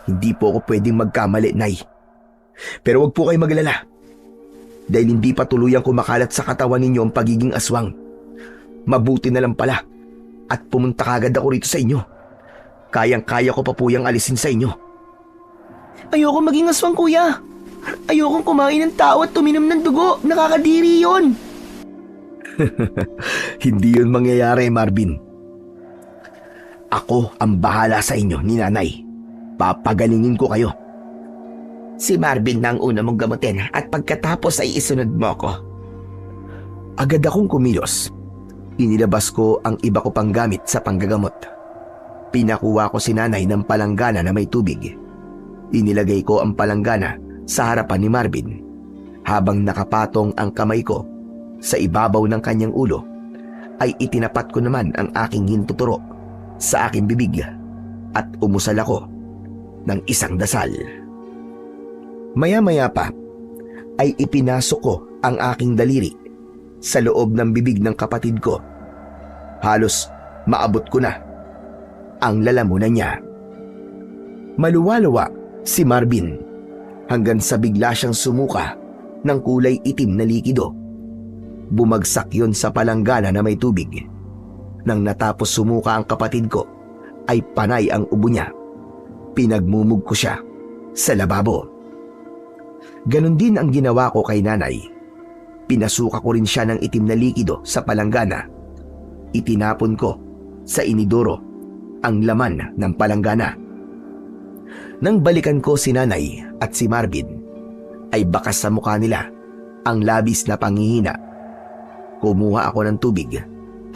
hindi po ako pwedeng magkamali, Nay. Pero wag po kayo maglala. Dahil hindi pa tuluyang kumakalat sa katawan ninyo ang pagiging aswang. Mabuti na lang pala at pumunta kagad ako rito sa inyo. Kayang-kaya ko pa po yung alisin sa inyo. Ayoko maging aswang, kuya. Ayokong kumain ng tao at tuminom ng dugo. Nakakadiri yon. Hindi yun mangyayari, Marvin. Ako ang bahala sa inyo ni nanay. Papagalingin ko kayo. Si Marvin na ang una mong gamutin at pagkatapos ay isunod mo ko. Agad akong kumilos. Inilabas ko ang iba ko pang gamit sa panggagamot. Pinakuha ko si nanay ng palanggana na may tubig. Inilagay ko ang palanggana sa harapan ni Marvin habang nakapatong ang kamay ko sa ibabaw ng kanyang ulo ay itinapat ko naman ang aking hintuturo sa aking bibig at umusal ako ng isang dasal. Maya-maya pa ay ipinasok ko ang aking daliri sa loob ng bibig ng kapatid ko. Halos maabot ko na ang lalamunan niya. Maluwalawa si Marvin hanggang sa bigla siyang sumuka ng kulay itim na likido. Bumagsak yon sa palanggana na may tubig. Nang natapos sumuka ang kapatid ko, ay panay ang ubo niya. Pinagmumug ko siya sa lababo. Ganon din ang ginawa ko kay nanay. Pinasuka ko rin siya ng itim na likido sa palanggana. Itinapon ko sa inidoro ang laman ng palanggana. Nang balikan ko si nanay at si Marvin, ay bakas sa mukha nila ang labis na panghihina. Kumuha ako ng tubig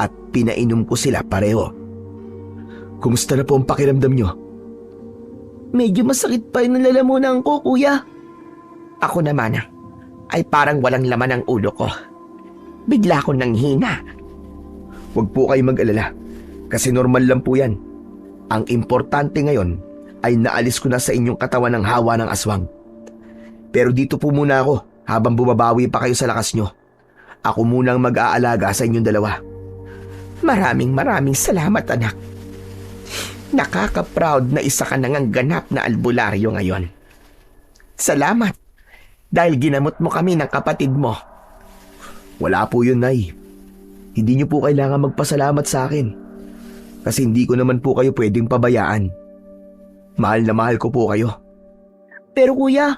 at pinainom ko sila pareho. Kumusta na po ang pakiramdam nyo? Medyo masakit pa yung lalamunan ko, kuya. Ako naman ay parang walang laman ang ulo ko. Bigla akong nanghina. Huwag po kayo mag-alala kasi normal lang po yan. Ang importante ngayon ay naalis ko na sa inyong katawan ng hawa ng aswang. Pero dito po muna ako habang bumabawi pa kayo sa lakas nyo. Ako munang mag-aalaga sa inyong dalawa. Maraming salamat, anak. Nakaka-proud na isa ka nang ganap na albularyo ngayon. Salamat dahil ginamot mo kami ng kapatid mo. Wala po yun, Nay. Hindi niyo po kailangan magpasalamat sa akin. Kasi hindi ko naman po kayo pwedeng pabayaan. Mahal na mahal ko po kayo. Pero kuya,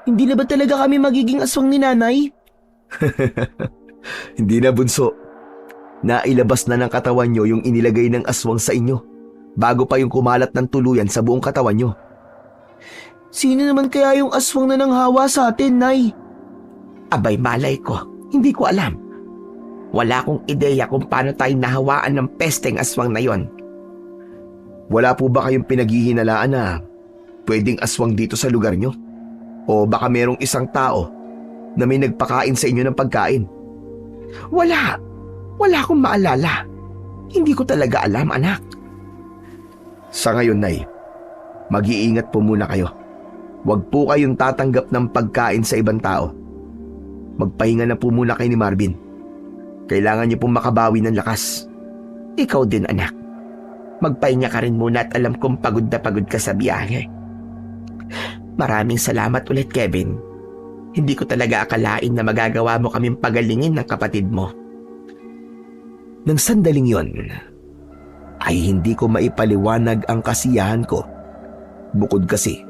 hindi na ba talaga kami magiging aswang ni nanay? Hindi na, bunso. Nailabas na ng katawan nyo yung inilagay ng aswang sa inyo bago pa yung kumalat ng tuluyan sa buong katawan nyo. Sino naman kaya yung aswang na nanghawa sa atin, Nay? Abay, malay ko. Hindi ko alam. Wala akong ideya kung paano tayo nahawaan ng pesteng aswang na yon. Wala po ba kayong pinaghihinalaan na pwedeng aswang dito sa lugar nyo? O baka merong isang tao na may nagpakain sa inyo ng pagkain? Wala akong maalala. Hindi ko talaga alam, anak. Sa ngayon, Nay, mag-iingat po muna kayo. Huwag po kayong tatanggap ng pagkain sa ibang tao. Magpahinga na po muna kayo ni Marvin. Kailangan niyo pong makabawi ng lakas. Ikaw din, anak. Magpahinga ka rin muna at alam kong pagod na pagod ka sa biyahe. Maraming salamat ulit, Kevin. Hindi ko talaga akalain na magagawa mo kaming pagalingin ng kapatid mo. Nang sandaling yon, ay hindi ko maipaliwanag ang kasiyahan ko. Bukod kasi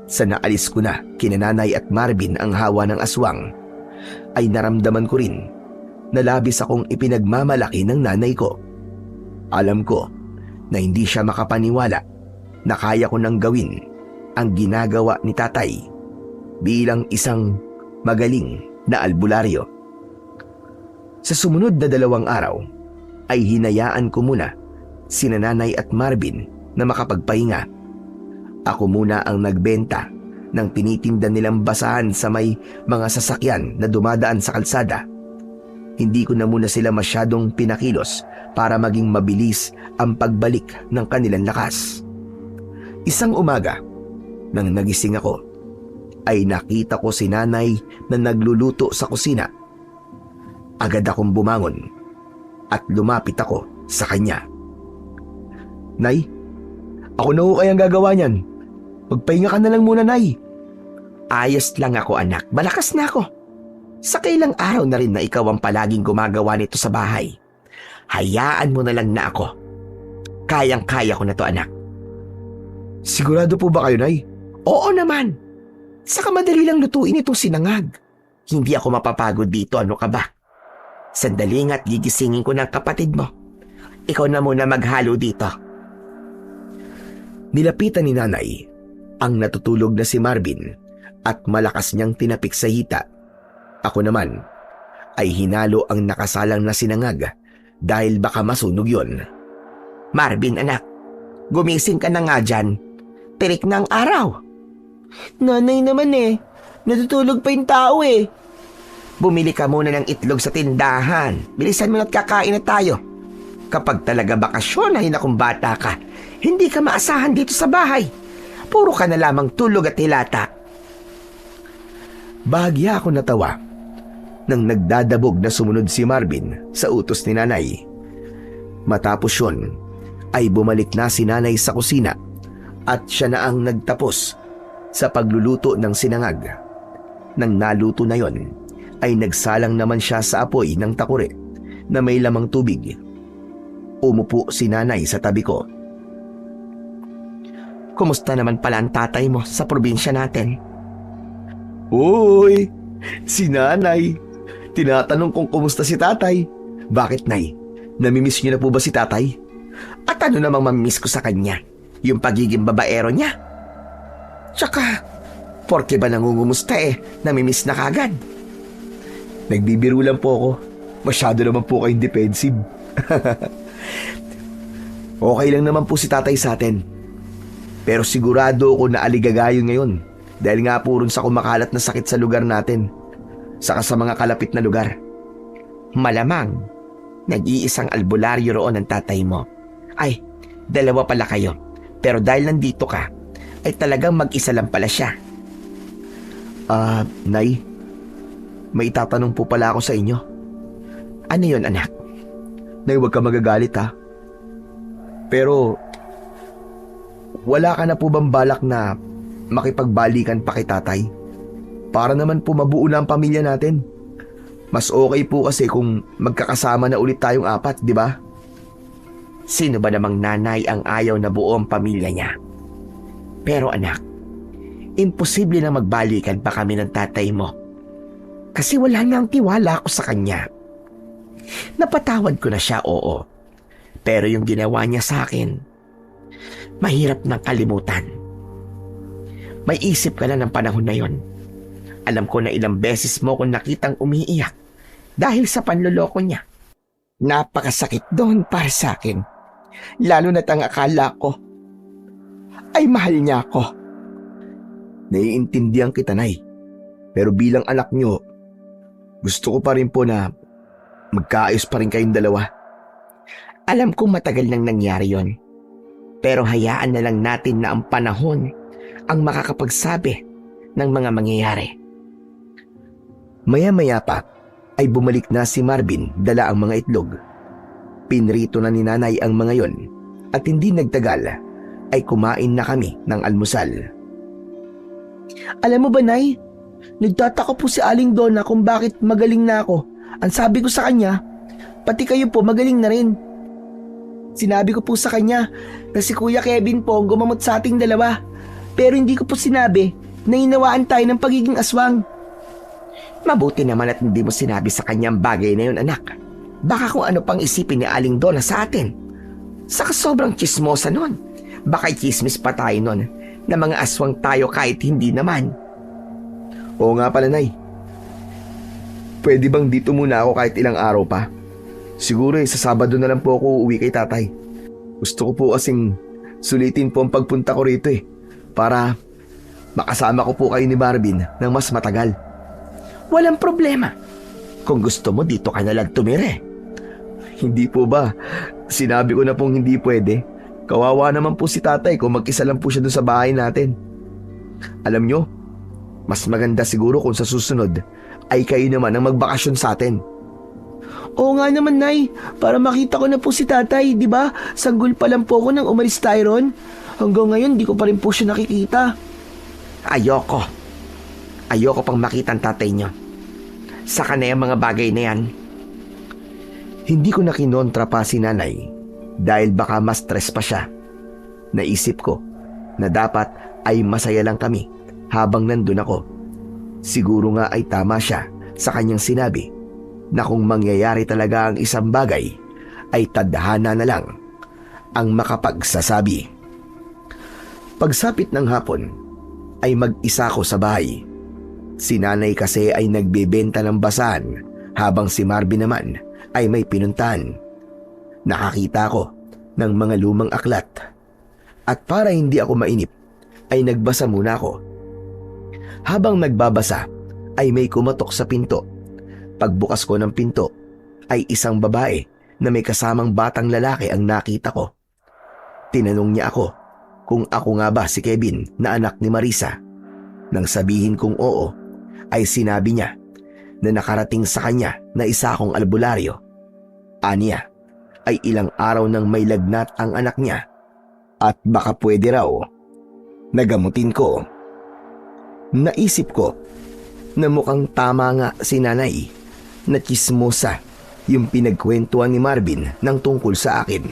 sa naalis ko na kina Nanay at Marvin ang hawa ng aswang, ay naramdaman ko rin na labis akong ipinagmamalaki ng nanay ko. Alam ko na hindi siya makapaniwala na kaya ko nang gawin ang ginagawa ni tatay bilang isang magaling na albularyo. Sa sumunod na 2 araw ay hinayaan ko muna sina Nanay at Marvin na makapagpahinga. Ako muna ang nagbenta ng tinitinda nilang basahan sa may mga sasakyan na dumadaan sa kalsada. Hindi ko na muna sila masyadong pinakilos para maging mabilis ang pagbalik ng kanilang lakas. Isang umaga, nang nagising ako, ay nakita ko si Nanay na nagluluto sa kusina. Agad akong bumangon at lumapit ako sa kanya. Nay, ako na ho kayang gagawa niyan. Magpahinga ka na lang muna, Nay. Ayos lang ako, anak. Malakas na ako. Sa kailang araw na rin na ikaw ang palaging gumagawa nito sa bahay. Hayaan mo na lang na ako. Kayang-kaya ko na to, anak. Sigurado po ba kayo, Nay? Oo naman. Saka madali lang lutuin itong sinangag. Hindi ako mapapagod dito, ano ka ba? Sandali nga't gigisingin ko ng kapatid mo. Ikaw na muna maghalo dito. Nilapitan ni Nanay ang natutulog na si Marvin at malakas niyang tinapik sa hita. Ako naman ay hinalo ang nakasalang na sinangag dahil baka masunog yon. Marvin, anak, Gumising ka na nga dyan. Tirik na ang araw. Nanay naman eh. Natutulog pa yung tao eh. Bumili ka muna ng itlog sa tindahan. Bilisan mo na't kakain na tayo. Kapag talaga bakasyon ay na kung bata ka, hindi ka maasahan dito sa bahay. Puro ka na lamang tulog at hilata. Bahagya ako natawa nang nagdadabog na sumunod si Marvin sa utos ni nanay. Matapos yun, ay bumalik na si nanay sa kusina at siya na ang nagtapos sa pagluluto ng sinangag. Nang naluto na yon, ay nagsalang naman siya sa apoy ng takure na may lamang tubig. Umupo si nanay sa tabi ko. Kumusta naman pala ang tatay mo sa probinsya natin? Uy, si nanay. Tinatanong kung kumusta si tatay. Bakit, nay? Namimiss niyo na po ba si tatay? At ano namang mamimiss ko sa kanya? Yung pagiging babaero niya? Tsaka, porke ba nangungumusta namimiss na kagad? Nagbibiro lang po ako. Masyado naman po kayong defensive. Okay lang naman po si tatay sa atin. Pero sigurado ako na aligagayon ngayon dahil nga po rin sa kumakalat na sakit sa lugar natin, saka sa mga kalapit na lugar. Malamang, nag-iisang albularyo roon ang tatay mo. Ay, dalawa pala kayo. Pero dahil nandito ka, ay talagang mag-isa lang pala siya. Nay, may itatanong po pala ako sa inyo. Ano yon, anak? Nay, huwag ka magagalit ha. Pero, wala ka na po bang balak na makipagbalikan pa kay tatay? Para naman po mabuo na ang pamilya natin. Mas okay po kasi kung magkakasama na ulit tayong apat, di ba? Sino ba namang nanay ang ayaw na buo ang pamilya niya? Pero anak, imposible na magbalikan pa kami ng tatay mo. Kasi wala na ang tiwala ko sa kanya. Napatawad ko na siya, oo. Pero yung ginawa niya sa akin, mahirap nang kalimutan. May isip ka na ng panahon na yon. Alam ko na ilang beses mo kung nakitang umiiyak dahil sa panloloko niya. Napakasakit doon para sa akin. Lalo na't ang akala ko ay mahal niya ako. Naiintindihan kita, Nay. Pero bilang anak niyo, gusto ko pa rin po na magkaayos pa rin kayong dalawa. Alam kong matagal nang nangyari yon. Pero hayaan na lang natin na ang panahon ang makakapagsabi ng mga mangyayari. Maya-maya pa ay bumalik na si Marvin dala ang mga itlog. Pinrito na ni nanay ang mga yon at hindi nagtagal ay kumain na kami ng almusal. Alam mo ba, Nay? Nagtataka po si Aling Donna kung bakit magaling na ako. Ang sabi ko sa kanya, pati kayo po magaling na rin. Sinabi ko po sa kanya na si Kuya Kevin po ang gumamot sa ating dalawa. Pero hindi ko po sinabi na hinawaan tayo ng pagiging aswang. Mabuti naman at hindi mo sinabi sa kanya ang bagay na yun, anak. Baka kung ano pang isipin ni Aling Donna sa atin. Saka sobrang chismosa nun. Baka chismis pa tayo nun na mga aswang tayo kahit hindi naman. Oo nga pala, Nay. Pwede bang dito muna ako kahit ilang araw pa? Siguro sa Sabado na lang po ako uuwi kay tatay. Gusto ko po kasing sulitin po ang pagpunta ko rito para makasama ko po kayo ni Marvin ng mas matagal. Walang problema. Kung gusto mo, dito ka na lang tumire. Hindi po ba? Sinabi ko na pong hindi pwede. Kawawa naman po si tatay kung mag-isa lang po siya dun sa bahay natin. Alam nyo, mas maganda siguro kung sa susunod ay kayo naman ang magbakasyon sa atin. Oo nga naman, Nay. Para makita ko na po si tatay, di ba? Sanggol pa lang po ako nang umalis tayo ron. Hanggang ngayon, di ko pa rin po siya nakikita. Ayoko pang makita ang tatay niyo. Saka na yung mga bagay na yan. Hindi ko na kinontra pa si nanay dahil baka mas stress pa siya. Naisip ko na dapat ay masaya lang kami habang nandun ako. Siguro nga ay tama siya sa kanyang sinabi na kung mangyayari talaga ang isang bagay ay tadhana na lang ang makapagsasabi. Pagsapit ng hapon ay mag-isa ko sa bahay. Si nanay kasi ay nagbebenta ng basahan habang si Marvin naman ay may pinuntahan. Nakakita ko ng mga lumang aklat At para hindi ako mainip, ay nagbasa muna ako. Habang nagbabasa, ay may kumatok sa pinto. Pagbukas ko ng pinto, ay isang babae na may kasamang batang lalaki ang nakita ko. Tinanong niya ako kung ako nga ba si Kevin na anak ni Marisa. Nang sabihin kong oo, ay sinabi niya na nakarating sa kanya na isa akong albularyo. Aniya ay ilang araw nang may lagnat ang anak niya at baka pwede raw nagamutin ko. Naisip ko na mukhang tama nga si nanay na tsismosa yung pinagkwentuhan ni Marvin ng tungkol sa akin.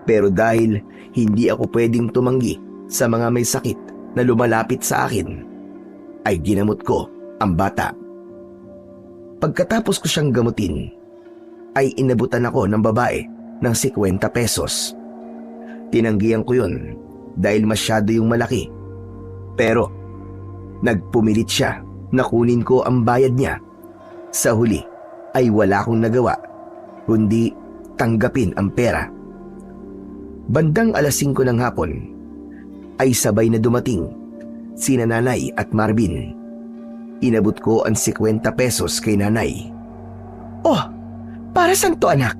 Pero dahil hindi ako pwedeng tumanggi sa mga may sakit na lumalapit sa akin, ay ginamot ko ang bata. Pagkatapos ko siyang gamutin, ay inabutan ako ng babae ng 50 pesos. Tinanggihan ko yun dahil masyado yung malaki. Pero nagpumilit siya na kunin ko ang bayad niya. Sa huli ay wala akong nagawa kundi tanggapin ang pera. Bandang 5:00 ng hapon ay sabay na dumating sina nanay at Marvin. Inabot ko ang 50 pesos kay nanay. Oh, para saan to anak?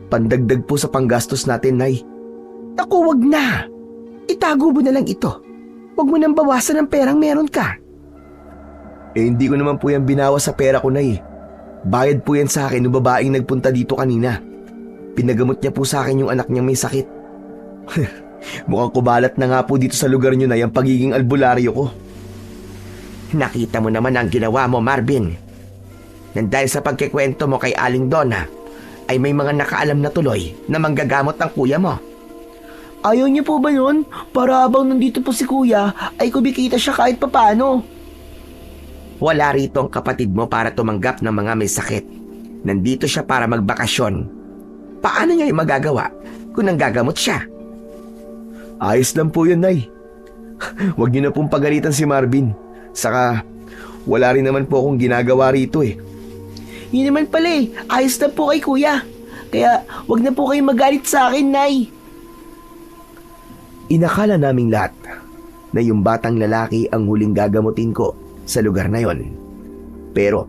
Pandagdag po sa panggastos natin, nay. Naku, wag na. Itago mo na lang ito. Huwag mo nang bawasan ang perang meron ka. Hindi ko naman po yan binawas sa pera ko, nay. Bayad po yan sa akin ng babaeng nagpunta dito kanina. Pinagamot niya po sa akin yung anak niyang may sakit. Mukhang kubalat na nga po dito sa lugar niyo na yung pagiging albularyo ko. Nakita mo naman ang ginawa mo, Marvin. Nang dahil sa pagkikwento mo kay Aling Donna, ay may mga nakaalam na tuloy na manggagamot ng kuya mo. Ayaw niyo po ba yun? Para habang nandito po si kuya, ay kumikita siya kahit papano. Wala rito ang kapatid mo para tumanggap ng mga may sakit. Nandito siya para magbakasyon. Paano niya yung magagawa kung nanggagamot siya? Ayos lang po yun, nay. Huwag niyo na pong pagalitan si Marvin. Saka, wala rin naman po akong ginagawa rito eh. Yun naman pala eh, ayos na po kay kuya. Kaya wag na po kayo magalit sa akin, nay. Inakala naming lahat na yung batang lalaki ang huling gagamutin ko sa lugar na yon. Pero,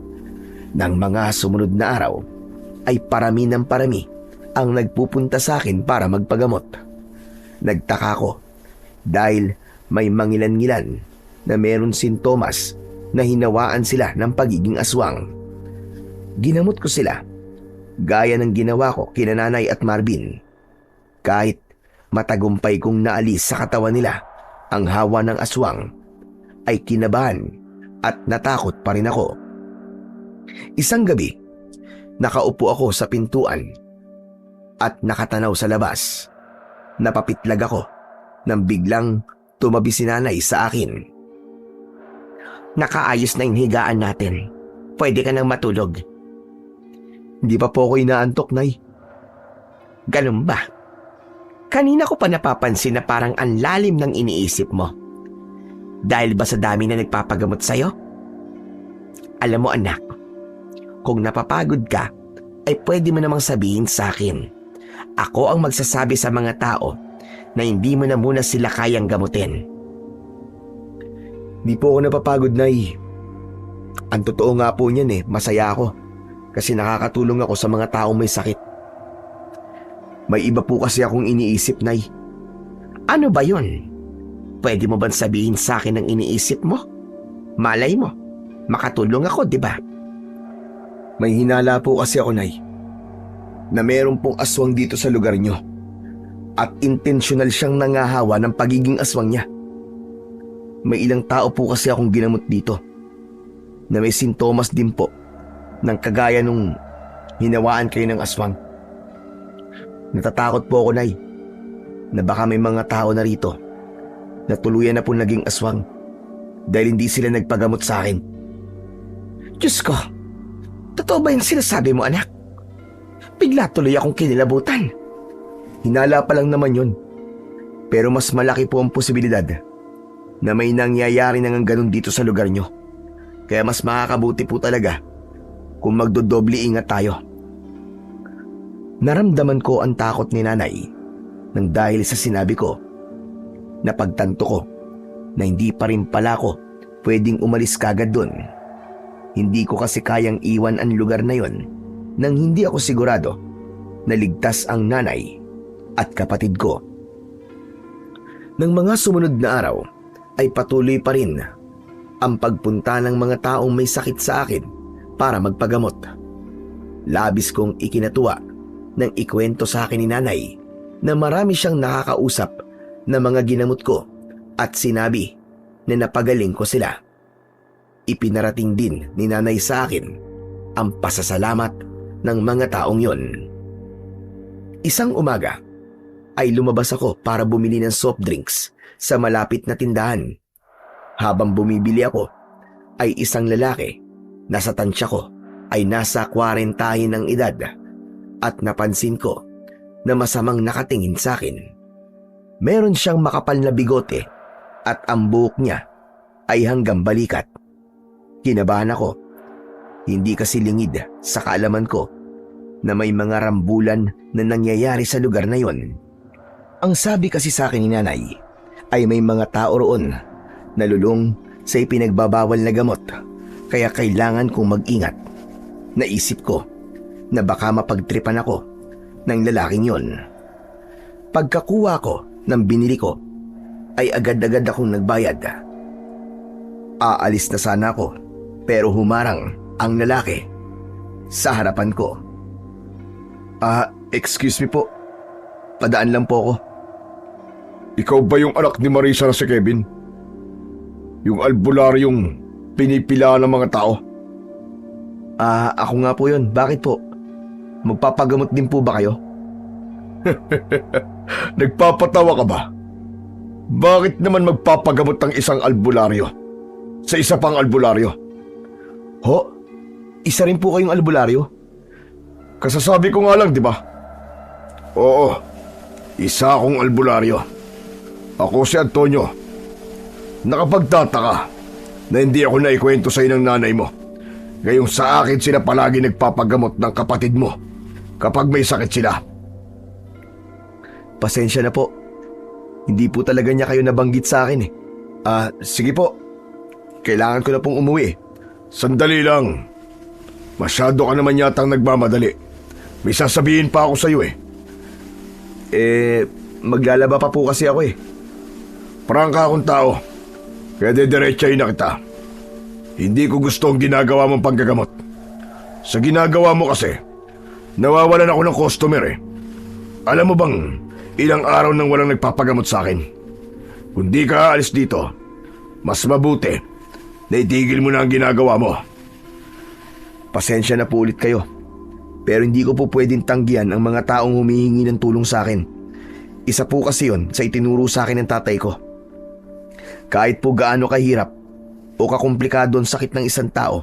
nang mga sumunod na araw, ay parami ng parami ang nagpupunta sa akin para magpagamot. Nagtaka ko dahil may mangilan-ngilan na meron sintomas na hinawaan sila ng pagiging aswang. Ginamot ko sila, gaya ng ginawa ko kina nanay at Marvin. Kahit matagumpay kong naalis sa katawan nila ang hawa ng aswang, ay kinabahan at natakot pa rin ako. Isang gabi, nakaupo ako sa pintuan at nakatanaw sa labas. Napapitlag ako nang biglang tumabi si nanay sa akin. Nakaayos na yung higaan natin. Pwede ka nang matulog. Hindi pa po ako inaantok, nay. Ganun ba? Kanina ko pa napapansin na parang ang lalim ng iniisip mo. Dahil ba sa dami na nagpapagamot sa'yo? Alam mo anak, kung napapagod ka, ay pwede mo namang sabihin sa akin. Ako ang magsasabi sa mga tao na hindi mo na muna sila kayang gamutin. Di po ako napapagod, nay. Ang totoo nga po niyan masaya ako kasi nakakatulong ako sa mga taong may sakit. May iba po kasi akong iniisip, nay. Ano ba yun? Pwede mo bang sabihin sa akin ang iniisip mo? Malay mo, makatulong ako, di ba? May hinala po kasi ako, nay, na meron pong aswang dito sa lugar nyo at intensyonal siyang nangahawa ng pagiging aswang niya. May ilang tao po kasi akong ginamot dito na may sintomas din po ng kagaya nung hinawaan kayo ng aswang. Natatakot po ako, nay, na baka may mga tao na rito na tuluyan na po naging aswang dahil hindi sila nagpagamot sa akin. Diyos ko, totoo ba yung sinasabi mo, anak? Bigla tuloy akong kinilabutan. Hinala pa lang naman yun. Pero mas malaki po ang posibilidad na may nangyayari nang ganun dito sa lugar nyo. Kaya mas makakabuti po talaga kung magdodoble ingat tayo. Naramdaman ko ang takot ni nanay nang dahil sa sinabi ko. Napagtanto ko na hindi pa rin pala ako pwedeng umalis kagad dun. Hindi ko kasi kayang iwan ang lugar na yon nang hindi ako sigurado na ligtas ang nanay at kapatid ko. Nang mga sumunod na araw ay patuloy pa rin ang pagpunta ng mga taong may sakit sa akin para magpagamot. Labis kong ikinatuwa nang ikwento sa akin ni nanay na marami siyang nakakausap na mga ginamot ko at sinabi na napagaling ko sila. Ipinarating din ni nanay sa akin ang pasasalamat ng mga taong yon. Isang umaga ay lumabas ako para bumili ng soft drinks sa malapit na tindahan. Habang bumibili ako ay isang lalaki na sa tansya ko ay nasa 40 ng edad at napansin ko na masamang nakatingin sa akin. Meron siyang makapal na bigote at ang buhok niya ay hanggang balikat. Kinabahan ako, hindi kasi lingid sa kaalaman ko na may mga rambulan na nangyayari sa lugar na yon. Ang sabi kasi sa akin ni nanay ay may mga tao roon na lulong sa ipinagbabawal na gamot, kaya kailangan kong mag-ingat. Naisip ko na baka mapagtripan ako ng lalaking yon. Pagkakuha ko ng binili ko ay agad-agad akong nagbayad. Aalis na sana ako pero humarang ang lalaki sa harapan ko. Excuse me po. Padaan lang po ako. Ikaw ba yung anak ni Marisa na si Kevin? Yung albularyong pinipila ng mga tao? Ako nga po yun. Bakit po? Magpapagamot din po ba kayo? Nagpapatawa ka ba? Bakit naman magpapagamot ang isang albularyo sa isa pang albularyo? Ho? Isa rin po kayong albularyo? Kasasabi ko nga lang, di ba? Oo, isa akong albularyo. Ako si Antonio. Nakapagtataka na hindi ako naikwento sa ng nanay mo. Ngayong sa akin sila palagi nagpapagamot ng kapatid mo kapag may sakit sila. Pasensya na po. Hindi po talaga niya kayo nabanggit sa akin eh. Sige po. Kailangan ko na pong umuwi. Sandali lang. Masyado ka naman yatang nagmamadali. May sasabihin pa ako sa iyo eh. Maglalaba pa po kasi ako eh. Prangka akong tao. Kaya didiretsahin na kita. Hindi ko gusto ang ginagawa mong panggagamot. Sa ginagawa mo kasi, nawawalan ako ng customer eh. Alam mo bang, ilang araw nang walang nagpapagamot sa akin. Kung di ka aalis dito, mas mabuti na itigil mo na ang ginagawa mo. Pasensya na po ulit kayo. Pero hindi ko po pwedeng tanggihan ang mga taong humihingi ng tulong sa akin. Isa po kasi yon sa itinuro sa akin ng tatay ko. Kahit po gaano kahirap o kakomplikado ang sakit ng isang tao,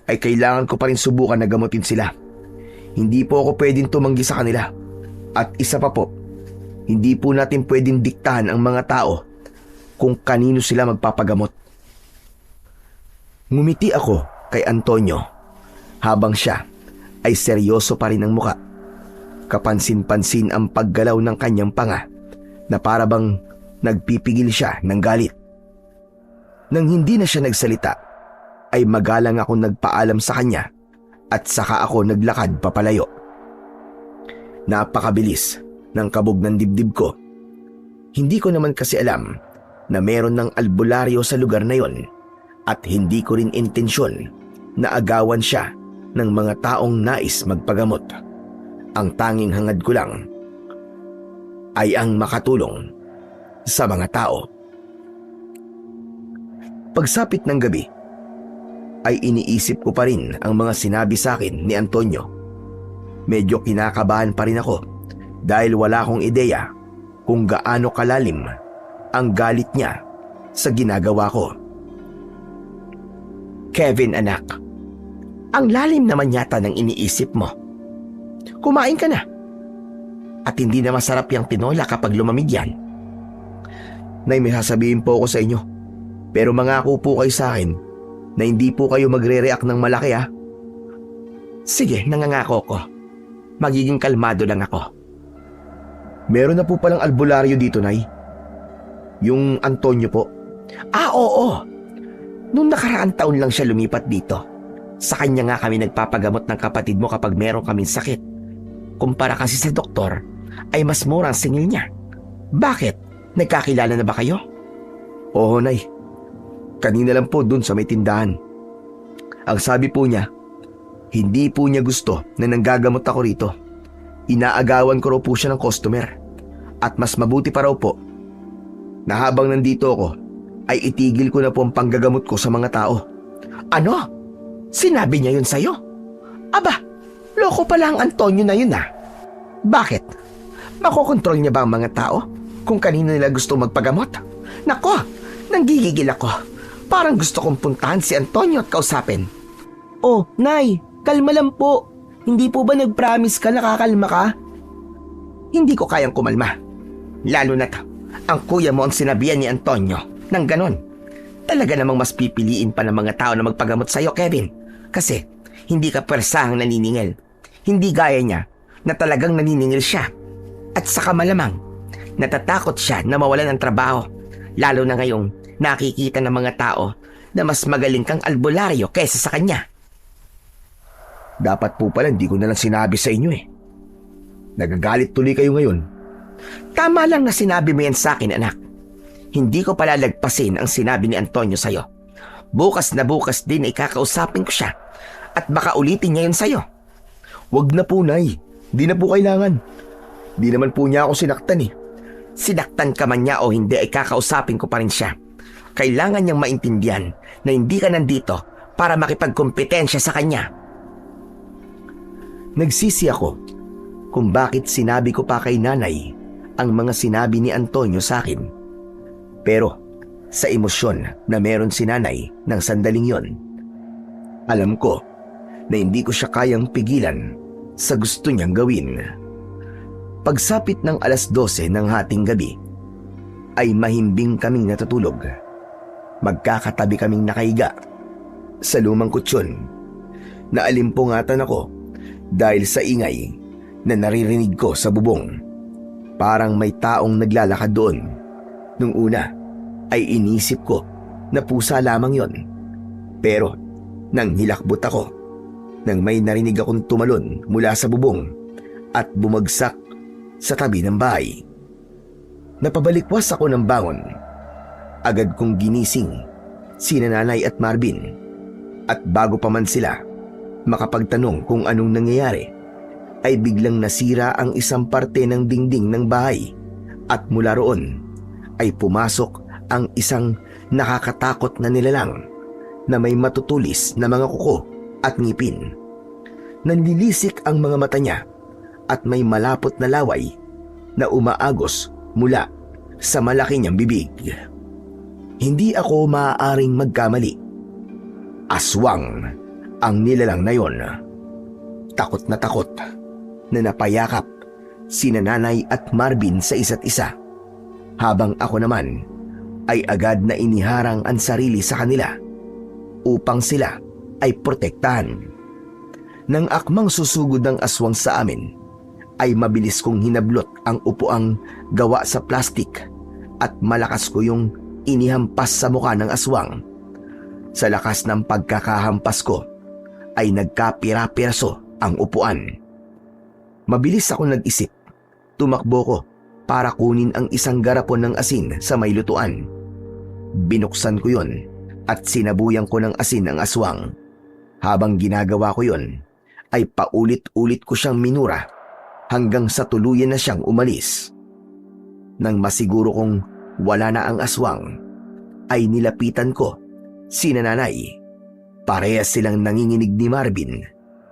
ay kailangan ko pa rin subukan na gamutin sila. Hindi po ako pwedeng tumanggi sa kanila. At isa pa po, hindi po natin pwedeng diktahan ang mga tao kung kanino sila magpapagamot. Ngumiti ako kay Antonio habang siya ay seryoso pa rin ang muka. Kapansin-pansin ang paggalaw ng kanyang panga na para bang nagpipigil siya ng galit. Nang hindi na siya nagsalita, ay magalang ako nagpaalam sa kanya at saka ako naglakad papalayo. Napakabilis ng kabog ng dibdib ko. Hindi ko naman kasi alam na meron ng albularyo sa lugar na yon at hindi ko rin intensyon na agawan siya ng mga taong nais magpagamot. Ang tanging hangad ko lang ay ang makatulong sa mga tao. Pagsapit ng gabi, ay iniisip ko pa rin ang mga sinabi sa akin ni Antonio. Medyo kinakabahan pa rin ako dahil wala akong ideya kung gaano kalalim ang galit niya sa ginagawa ko. Kevin anak, ang lalim naman yata ng iniisip mo. Kumain ka na. At hindi na masarap yung tinola kapag lumamig yan. Nay, may sasabihin po ako sa inyo. Pero mangako po kayo sa akin na hindi po kayo magre-react ng malaki ha. Sige, nangangako ko. Magiging kalmado lang ako. Meron na po palang albularyo dito, Nay. Yung Antonio po. Oo. Nung nakaraang taon lang siya lumipat dito. Sa kanya nga kami nagpapagamot ng kapatid mo kapag meron kaming sakit. Kumpara kasi sa doktor, ay mas mura ang singil niya. Bakit? Nagkakilala na ba kayo? Oo, Nay. Kanina lang po dun sa may tindahan. Ang sabi po niya, hindi po niya gusto na nanggagamot ako rito. Inaagawan ko raw po siya ng customer. At mas mabuti pa raw po na habang nandito ako, ay itigil ko na po ang panggagamot ko sa mga tao. Ano? Sinabi niya yun sa'yo? Aba, loko pala ang Antonio na yun ah. Bakit? Makokontrol niya ba ang mga tao kung kanino nila gusto magpagamot? Nako, nanggigigil ako. Parang gusto kong puntahan si Antonio at kausapin. Oh, Nay, kalma lang po. Hindi po ba nag-promise ka nakakalma ka? Hindi ko kayang kumalma. Lalo na't ang kuya mo ang sinabihan ni Antonio ng ganon. Talaga namang mas pipiliin pa ng mga tao na magpagamot sa'yo, Kevin. Kasi hindi ka persahang naniningil. Hindi gaya niya na talagang naniningil siya. At saka malamang, natatakot siya na mawalan ng trabaho. Lalo na ngayong nakikita ng mga tao na mas magaling kang albularyo kaysa sa kanya. Dapat po pala hindi ko na lang sinabi sa inyo eh. Nagagalit tuloy kayo ngayon. Tama lang na sinabi mo yan sa akin, anak. Hindi ko palalagpasin ang sinabi ni Antonio sa'yo. Bukas na bukas din ay kakausapin ko siya at baka ulitin niya yun sa'yo. Wag na po, Nay. Di na po kailangan. Di naman po niya ako sinaktan eh. Sinaktan ka man niya o hindi ay kakausapin ko pa rin siya. Kailangan niyang maintindihan na hindi ka nandito para makipagkompetensya sa kanya. Nagsisi ako kung bakit sinabi ko pa kay nanay ang mga sinabi ni Antonio sa akin. Pero sa emosyon na meron si nanay ng sandaling yon, alam ko na hindi ko siya kayang pigilan sa gusto niyang gawin. Pagsapit ng 12:00 ng hating gabi, ay mahimbing kaming natutulog. Magkakatabi kaming nakahiga sa lumang kutsyon. Naalimpungatan ako dahil sa ingay na naririnig ko sa bubong. Parang may taong naglalakad doon. Nung una ay inisip ko na pusa lamang yon. Pero nang hilakbot ako, nang may narinig akong tumalon mula sa bubong at bumagsak sa tabi ng bahay. Napabalikwas ako ng bangon. Agad kong ginising sina Nanay at Marvin. At bago pa man sila makapagtanong kung anong nangyayari, ay biglang nasira ang isang parte ng dingding ng bahay at mula roon ay pumasok ang isang nakakatakot na nilalang na may matutulis na mga kuko at ngipin. Nanlilisik ang mga mata niya at may malapot na laway na umaagos mula sa malaki niyang bibig. Hindi ako maaaring magkamali. Aswang ang nilalang na yon. Takot na napayakap sina Nanay at Marvin sa isa't isa, habang ako naman ay agad na iniharang ang sarili sa kanila upang sila ay protektahan. Nang akmang susugod ng aswang sa amin, ay mabilis kong hinablot ang upuang gawa sa plastik at malakas ko yung inihampas sa mukha ng aswang. Sa lakas ng pagkakahampas ko ay nagkapira-piraso ang upuan. Mabilis ako nag-isip. Tumakbo ko para kunin ang isang garapon ng asin sa may lutuan. Binuksan ko yon at sinabuyan ko ng asin ang aswang. Habang ginagawa ko yon, ay paulit-ulit ko siyang minura hanggang sa tuluyan na siyang umalis. Nang masiguro kong wala na ang aswang, ay nilapitan ko sina Nanay. Parehas silang nanginginig ni Marvin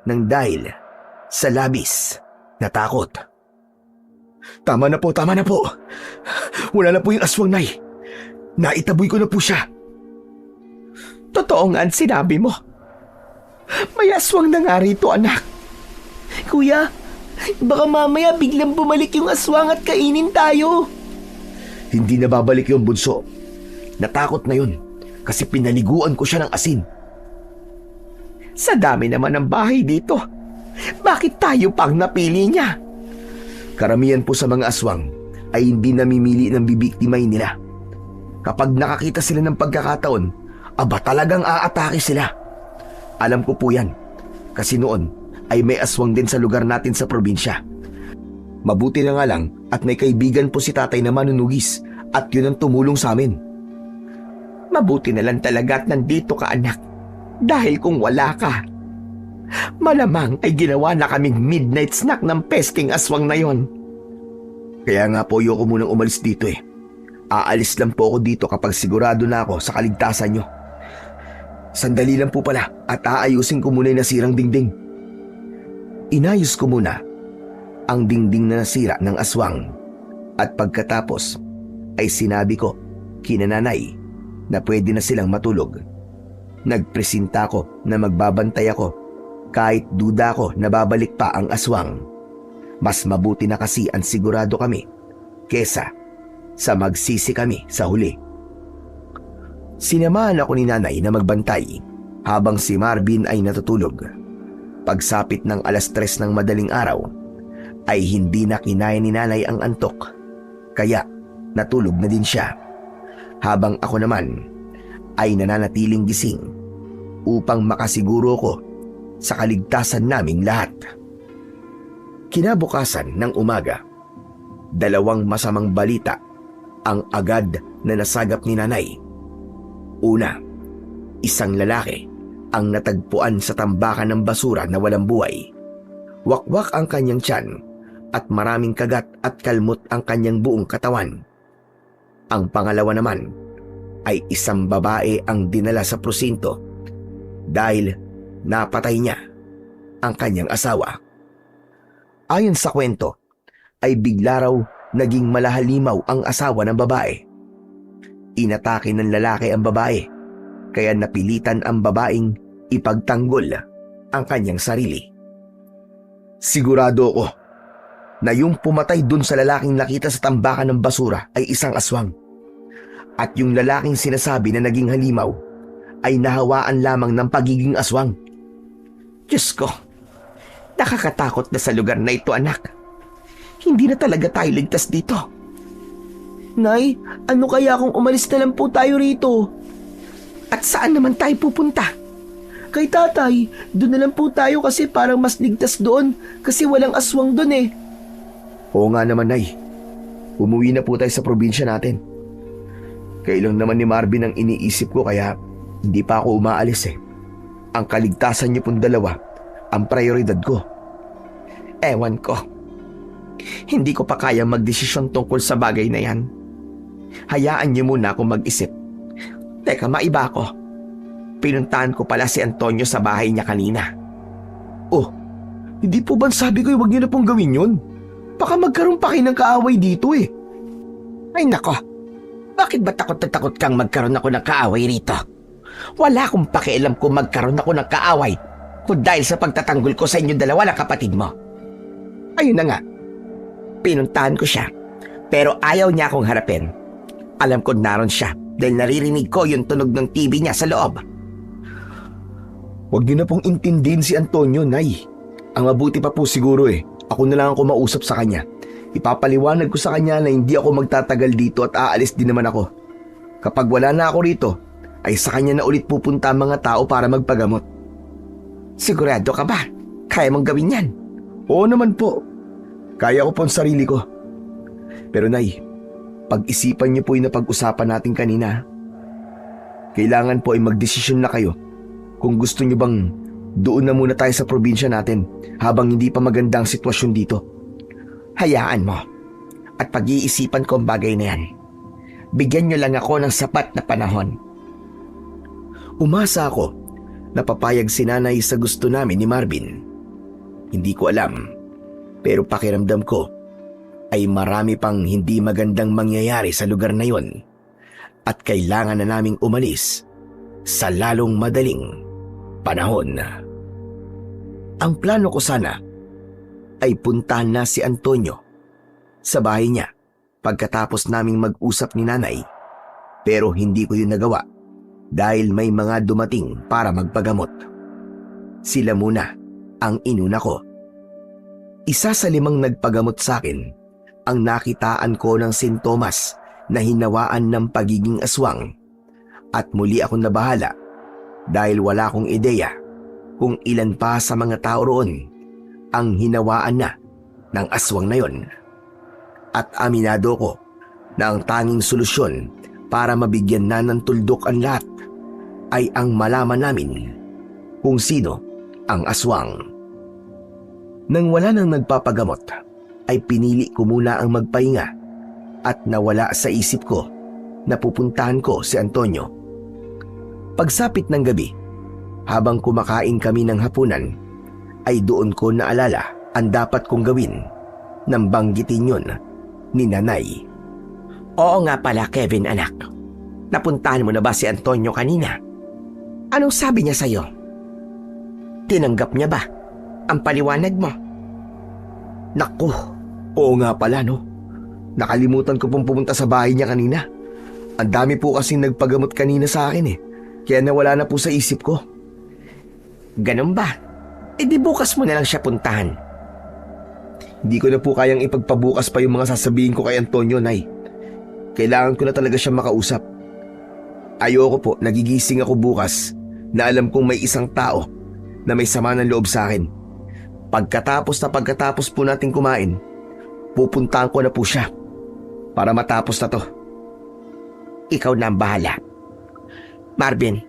nang dahil sa labis na takot. Tama na po. Wala na po yung aswang, Nay. Naitaboy ko na po siya. Totoo nga ang sinabi mo. May aswang na nga rito, anak. Kuya, baka mamaya biglang bumalik yung aswang at kainin tayo. Hindi na babalik yung bunso. Natakot na yun kasi pinaliguan ko siya ng asin. Sa dami naman ng bahay dito, bakit tayo pang napili niya? Karamihan po sa mga aswang ay hindi namimili ng bibiktimay nila. Kapag nakakita sila ng pagkakataon, aba talagang aatake sila. Alam ko po yan, kasi noon ay may aswang din sa lugar natin sa probinsya. Mabuti na nga lang at may kaibigan po si tatay na manunugis at yun ang tumulong sa amin. Mabuti na lang talaga at nandito ka, anak. Dahil kung wala ka, malamang ay ginawa na kaming midnight snack ng pesting aswang na yon. Kaya nga po ayoko munang umalis dito eh. Aalis lang po ako dito kapag sigurado na ako sa kaligtasan nyo. Sandali lang po pala at aayusin ko muna yung nasirang dingding. Inayos ko muna ang dingding na nasira ng aswang at pagkatapos ay sinabi ko kina nanay na pwede na silang matulog. Nagpresinta ko na magbabantay ako kahit duda ko na babalik pa ang aswang. Mas mabuti na kasi ang sigurado kami kesa sa magsisi kami sa huli. Sinamahan ako ni nanay na magbantay habang si Marvin ay natutulog. Pagsapit ng 3:00 ng madaling araw ay hindi na kinaya ni nanay ang antok, kaya natulog na din siya. Habang ako naman ay nananatiling gising upang makasiguro ko sa kaligtasan naming lahat. Kinabukasan ng umaga, 2 masamang balita ang agad na nasagap ni nanay. Una, isang lalaki ang natagpuan sa tambakan ng basura na walang buhay. Wakwak ang kanyang tiyan at maraming kagat at kalmot ang kanyang buong katawan. Ang pangalawa naman ay isang babae ang dinala sa prosinto dahil napatay niya ang kanyang asawa. Ayon sa kwento, ay bigla raw naging malahalimaw ang asawa ng babae. Inatake ng lalaki ang babae, kaya napilitan ang babaeng ipagtanggol ang kanyang sarili. Sigurado ako na yung pumatay dun sa lalaking nakita sa tambakan ng basura ay isang aswang. At yung lalaking sinasabi na naging halimaw ay nahawaan lamang ng pagiging aswang. Diyos ko, nakakatakot na sa lugar na ito, anak. Hindi na talaga tayo ligtas dito. Nay, ano kaya kung umalis na lang po tayo rito? At saan naman tayo pupunta? Kay tatay, doon na lang po tayo kasi parang mas ligtas doon kasi walang aswang doon eh. Oo nga naman, Nay. Umuwi na po tayo sa probinsya natin. Kailang naman ni Marvin ang iniisip ko kaya hindi pa ako umaalis eh. Ang kaligtasan niyo pong dalawa ang prioridad ko. Ewan ko. Hindi ko pa kaya magdesisyon tungkol sa bagay na yan. Hayaan niyo muna akong mag-isip. Teka, maiba ako. Pinuntahan ko pala si Antonio sa bahay niya kanina. Oh, hindi po ba sabi ko huwag niyo na pong gawin yun? Baka magkaroon pa kayo ng kaaway dito eh. Ay nako, bakit ba takot na takot kang magkaroon ako ng kaaway rito? Wala akong pakialam kung magkaroon ako ng kaaway kung dahil sa pagtatanggol ko sa inyo dalawa ng kapatid mo. Ayun na nga, pinuntahan ko siya pero ayaw niya akong harapin. Alam ko naroon siya dahil naririnig ko yung tunog ng TV niya sa loob. Huwag niyo na pong intindihin si Antonio, Nay. Ang mabuti pa po siguro eh, ako na lang ang kumausap sa kanya. Ipapaliwanag ko sa kanya na hindi ako magtatagal dito at aalis din naman ako. Kapag wala na ako rito, ay sa kanya na ulit pupunta ang mga tao para magpagamot. Sigurado ka ba? Kaya mong gawin yan? Oo naman po. Kaya ko po ang sarili ko. Pero Nay, pag-isipan niyo po yung napag-usapan natin kanina. Kailangan po ay magdesisyon na kayo kung gusto niyo bang doon na muna tayo sa probinsya natin habang hindi pa maganda ang sitwasyon dito. Hayaan mo at pag-iisipan ko ang bagay na yan. Bigyan niyo lang ako ng sapat na panahon. Umasa ako na papayag si nanay sa gusto namin ni Marvin. Hindi ko alam, pero pakiramdam ko ay marami pang hindi magandang mangyayari sa lugar na yon at kailangan na naming umalis sa lalong madaling panahon. Ang plano ko sana ay puntahan na si Antonio sa bahay niya pagkatapos naming mag-usap ni nanay, pero hindi ko yun nagawa dahil may mga dumating para magpagamot. Sila muna ang inuna ko. Isa sa 5 nagpagamot sa akin ang nakitaan ko ng sintomas na hinawaan ng pagiging aswang at muli akong nabahala dahil wala akong ideya kung ilan pa sa mga tao roon ang hinawaan na ng aswang na yon. At aminado ko na ang tanging solusyon para mabigyan na ng tuldok ang lahat ay ang malaman namin kung sino ang aswang. Nang wala nang nagpapagamot, ay pinili ko muna ang magpahinga at nawala sa isip ko na pupuntahan ko si Antonio. Pagsapit ng gabi, habang kumakain kami ng hapunan, ay doon ko naalala ang dapat kong gawin nang banggitin yun ni Nanay. Oo nga pala, Kevin anak. Napuntahan mo na ba si Antonio kanina? Anong sabi niya sa'yo? Tinanggap niya ba ang paliwanag mo? Naku, oo nga pala no. Nakalimutan ko pong pumunta sa bahay niya kanina. Ang dami po kasing nagpagamot kanina sa akin kaya nawala na po sa isip ko. Ganun ba? E di bukas mo na lang siya puntahan. Hindi ko na po kayang ipagpabukas pa yung mga sasabihin ko kay Antonio, Nay. Kailangan ko na talaga siya makausap. Ayoko po, nagigising ako bukas na alam kong may isang tao na may sama ng loob sa akin. Pagkatapos po natin kumain, pupuntahan ko na po siya para matapos na to. Ikaw na ang bahala. Marvin,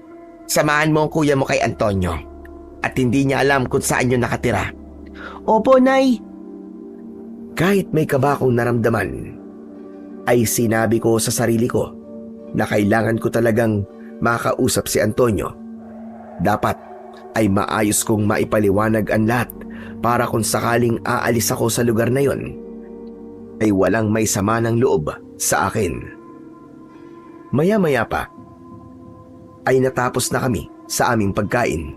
samahan mo ang kuya mo kay Antonio at hindi niya alam kung saan yun nakatira. Opo, Nay. Kahit may kaba akong naramdaman, ay sinabi ko sa sarili ko na kailangan ko talagang makausap si Antonio. Dapat ay maayos kong maipaliwanag ang lahat para kung sakaling aalis ako sa lugar na yon, ay walang may sama ng loob sa akin. Maya-maya pa, ay natapos na kami sa aming pagkain.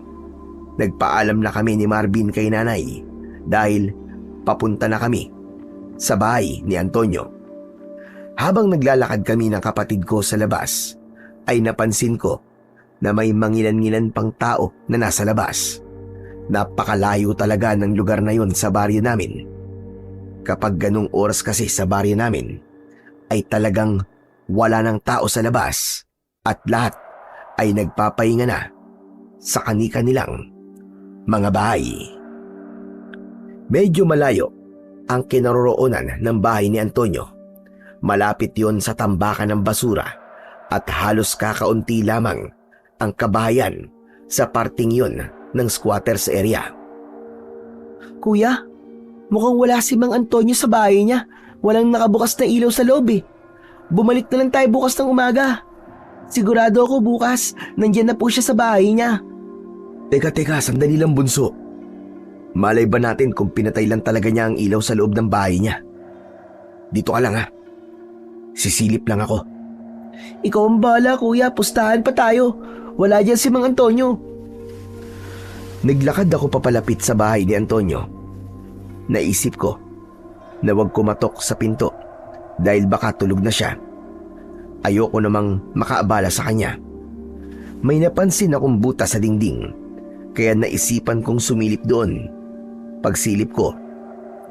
Nagpaalam na kami ni Marvin kay Nanay dahil papunta na kami sa bahay ni Antonio. Habang naglalakad kami ng kapatid ko sa labas, ay napansin ko na may mangilan-ngilan pang tao na nasa labas. Napakalayo talaga ng lugar na yon sa baryo namin. Kapag ganung oras kasi sa baryo namin, ay talagang wala ng tao sa labas at lahat ay nagpapahinga na sa kani-kanilang mga bahay. Medyo malayo ang kinaroroonan ng bahay ni Antonio. Malapit yon sa tambakan ng basura at halos kakaunti lamang ang kabahayan sa parting yon ng squatters area. Kuya, mukhang wala si Mang Antonio sa bahay niya. Walang nakabukas na ilaw sa loob Bumalik na lang tayo bukas ng umaga. Sigurado ako bukas, nandiyan na po siya sa bahay niya. Teka, sandali lang bunso. Malay ba natin kung pinatay lang talaga niya ang ilaw sa loob ng bahay niya? Dito ka lang Sisilip lang ako. Ikaw ang bahala, kuya. Pustahan pa tayo. Wala dyan si Mang Antonio. Naglakad ako papalapit sa bahay ni Antonio. Naisip ko na wag kumatok sa pinto dahil baka tulog na siya. Ayoko namang makaabala sa kanya. May napansin akong buta sa dingding, kaya naisipan kong sumilip doon. Pagsilip ko,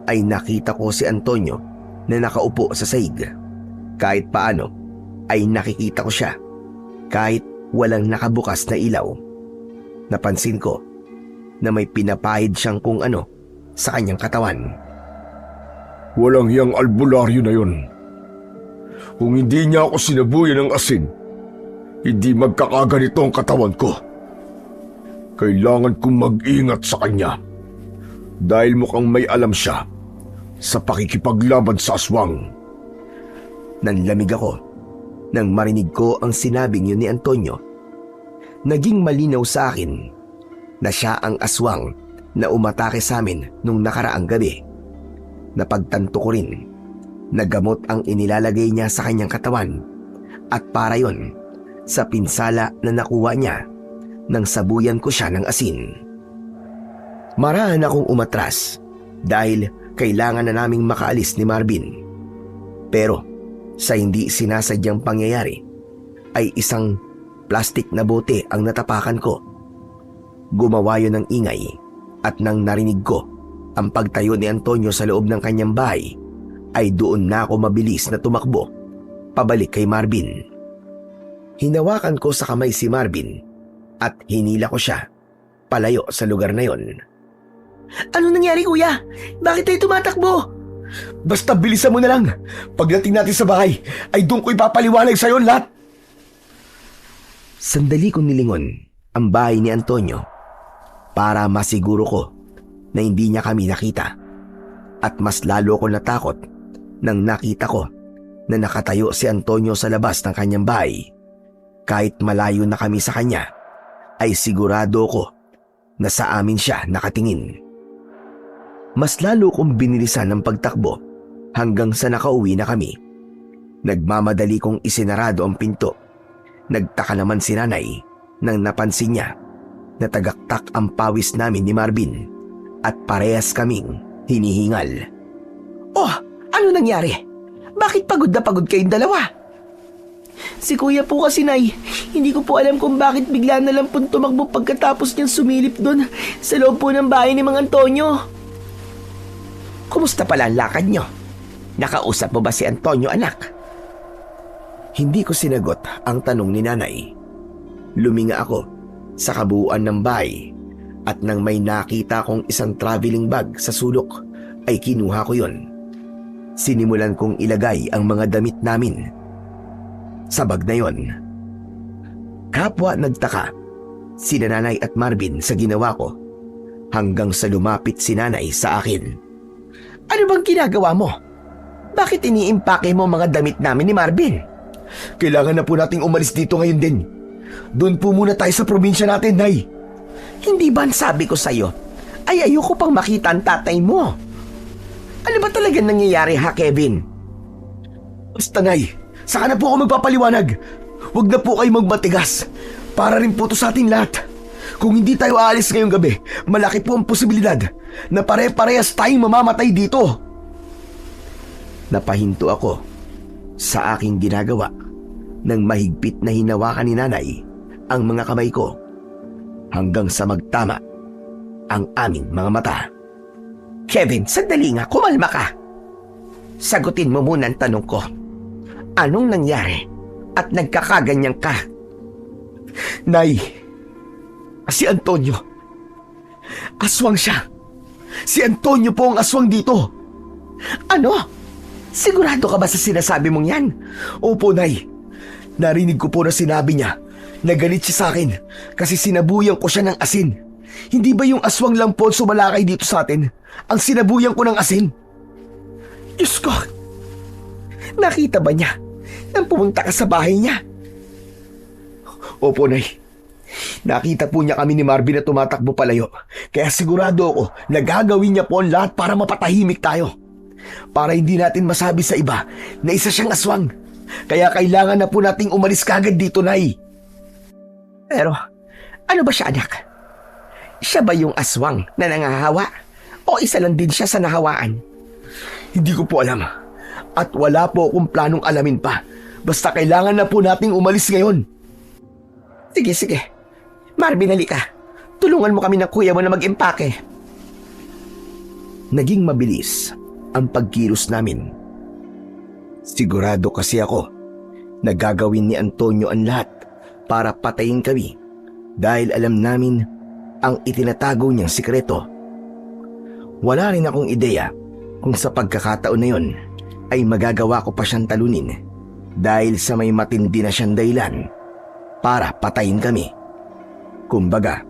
ay nakita ko si Antonio na nakaupo sa sahig. Kahit paano, ay nakikita ko siya kahit walang nakabukas na ilaw. Napansin ko na may pinapahid siyang kung ano sa kanyang katawan. Walang hiyang albularyo na yun. Kung hindi niya ako sinabuyan ng asin, hindi magkakaganito ang katawan ko. Kailangan kong mag-ingat sa kanya dahil mukhang may alam siya sa pakikipaglaban sa aswang. Nanlamig ako nang marinig ko ang sinabing yun ni Antonio. Naging malinaw sa akin na siya ang aswang na umatake sa amin nung nakaraang gabi. Napagtanto ko rin na gamot ang inilalagay niya sa kanyang katawan at para yon sa pinsala na nakuha niya nang sabuyan ko siya ng asin. Marahan akong umatras dahil kailangan na naming makaalis ni Marvin. Pero sa hindi sinasadyang pangyayari ay isang plastik na bote ang natapakan ko. Gumawa yun ng ingay at nang narinig ko ang pagtayo ni Antonio sa loob ng kanyang bahay ay doon na ako mabilis na tumakbo pabalik kay Marvin. Hinawakan ko sa kamay si Marvin at hinila ko siya palayo sa lugar na yon. Ano nangyari, kuya? Bakit tayo tumatakbo? Basta bilisan mo na lang. Pagdating natin sa bahay, ay doon ko ipapaliwanag sa'yo lahat. Sandali kong nilingon ang bahay ni Antonio para masiguro ko na hindi niya kami nakita. At mas lalo ko natakot nang nakita ko na nakatayo si Antonio sa labas ng kanyang bahay. Kahit malayo na kami sa kanya, ay sigurado ko na sa amin siya nakatingin. Mas lalo kong binilisan ang pagtakbo hanggang sa nakauwi na kami. Nagmamadali kong isinarado ang pinto. Nagtaka naman si nanay nang napansin niya na tagaktak ang pawis namin ni Marvin at parehas kaming hinihingal. Oh, ano nangyari? Bakit pagod na pagod kayong dalawa? Si kuya po kasi, Nay. Hindi ko po alam kung bakit bigla na lang po tumakbo pagkatapos niyang sumilip doon sa loob po ng bahay ni Mang Antonio. Kumusta pala ang lakad nyo? Nakausap mo ba si Antonio, anak? Hindi ko sinagot ang tanong ni nanay. Luminga ako sa kabuuan ng bahay at nang may nakita kong isang traveling bag sa sulok ay kinuha ko yon. Sinimulan kong ilagay ang mga damit namin sa bag na yon. Kapwa nagtaka si nanay at Marvin sa ginawa ko hanggang sa lumapit si nanay sa akin. Ano bang ginagawa mo? Bakit iniimpake mo mga damit namin ni Marvin? Kailangan na po nating umalis dito ngayon din. Doon po muna tayo sa probinsya natin, Nay. Hindi ba ang sabi ko sa'yo ay ayoko pang makita ang tatay mo? Ano ba talaga nangyayari, ha, Kevin? Basta, Nay, saka na po ako magpapaliwanag. Huwag na po kayo magbatigas. Para rin po to sa ating lahat. Kung hindi tayo aalis ngayong gabi, malaki po ang posibilidad na pare-parehas tayong mamamatay dito. Napahinto ako sa aking ginagawa nang mahigpit na hinawakan ni nanay ang mga kamay ko hanggang sa magtama ang aming mga mata. Kevin, sandali nga, kumalma ka. Sagutin mo muna ang tanong ko. Anong nangyari at nagkakaganyan ka? Nay, si Antonio. Aswang siya. Si Antonio po ang aswang dito. Ano? Sigurado ka ba sa sinasabi mong yan? Opo, Nay. Narinig ko po na sinabi niya na galit siya sa akin kasi sinabuyan ko siya ng asin. Hindi ba yung aswang lang po sumalakay dito sa atin ang sinabuyan ko ng asin? Diyos ko! Nakita ba niya nang pumunta ka sa bahay niya? Opo, Nay. Nakita po niya kami ni Marvin na tumatakbo palayo. Kaya sigurado ako na gagawin niya po ang lahat para mapatahimik tayo. Para hindi natin masabi sa iba na isa siyang aswang. Kaya kailangan na po nating umalis kagad dito, Nay. Pero ano ba siya, anak? Siya ba yung aswang na nangahawa? O isa lang din siya sa nahawaan? Hindi ko po alam. At wala po akong planong alamin pa. Basta kailangan na po nating umalis ngayon. Sige, sige. Marvin, halika. Tulungan mo kami ng kuya mo na mag-impake. Naging mabilis ang pagkilos namin. Sigurado kasi ako na gagawin ni Antonio ang lahat para patayin kami dahil alam namin ang itinatago niyang sikreto. Wala rin akong ideya kung sa pagkakataon na yon ay magagawa ko pa siyang talunin dahil sa may matindi na siyang dahilan para patayin kami. Kumbaga,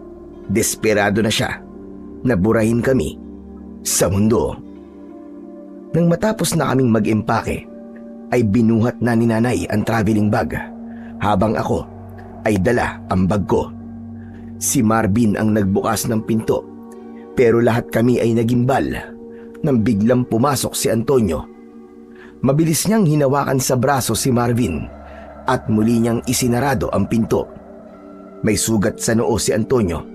desperado na siya na burahin kami sa mundo. Nang matapos na kaming mag-impake, ay binuhat na ni nanay ang traveling bag habang ako ay dala ang bag ko. Si Marvin ang nagbukas ng pinto pero lahat kami ay nagimbal nang biglang pumasok si Antonio. Mabilis niyang hinawakan sa braso si Marvin at muli niyang isinarado ang pinto. May sugat sa noo si Antonio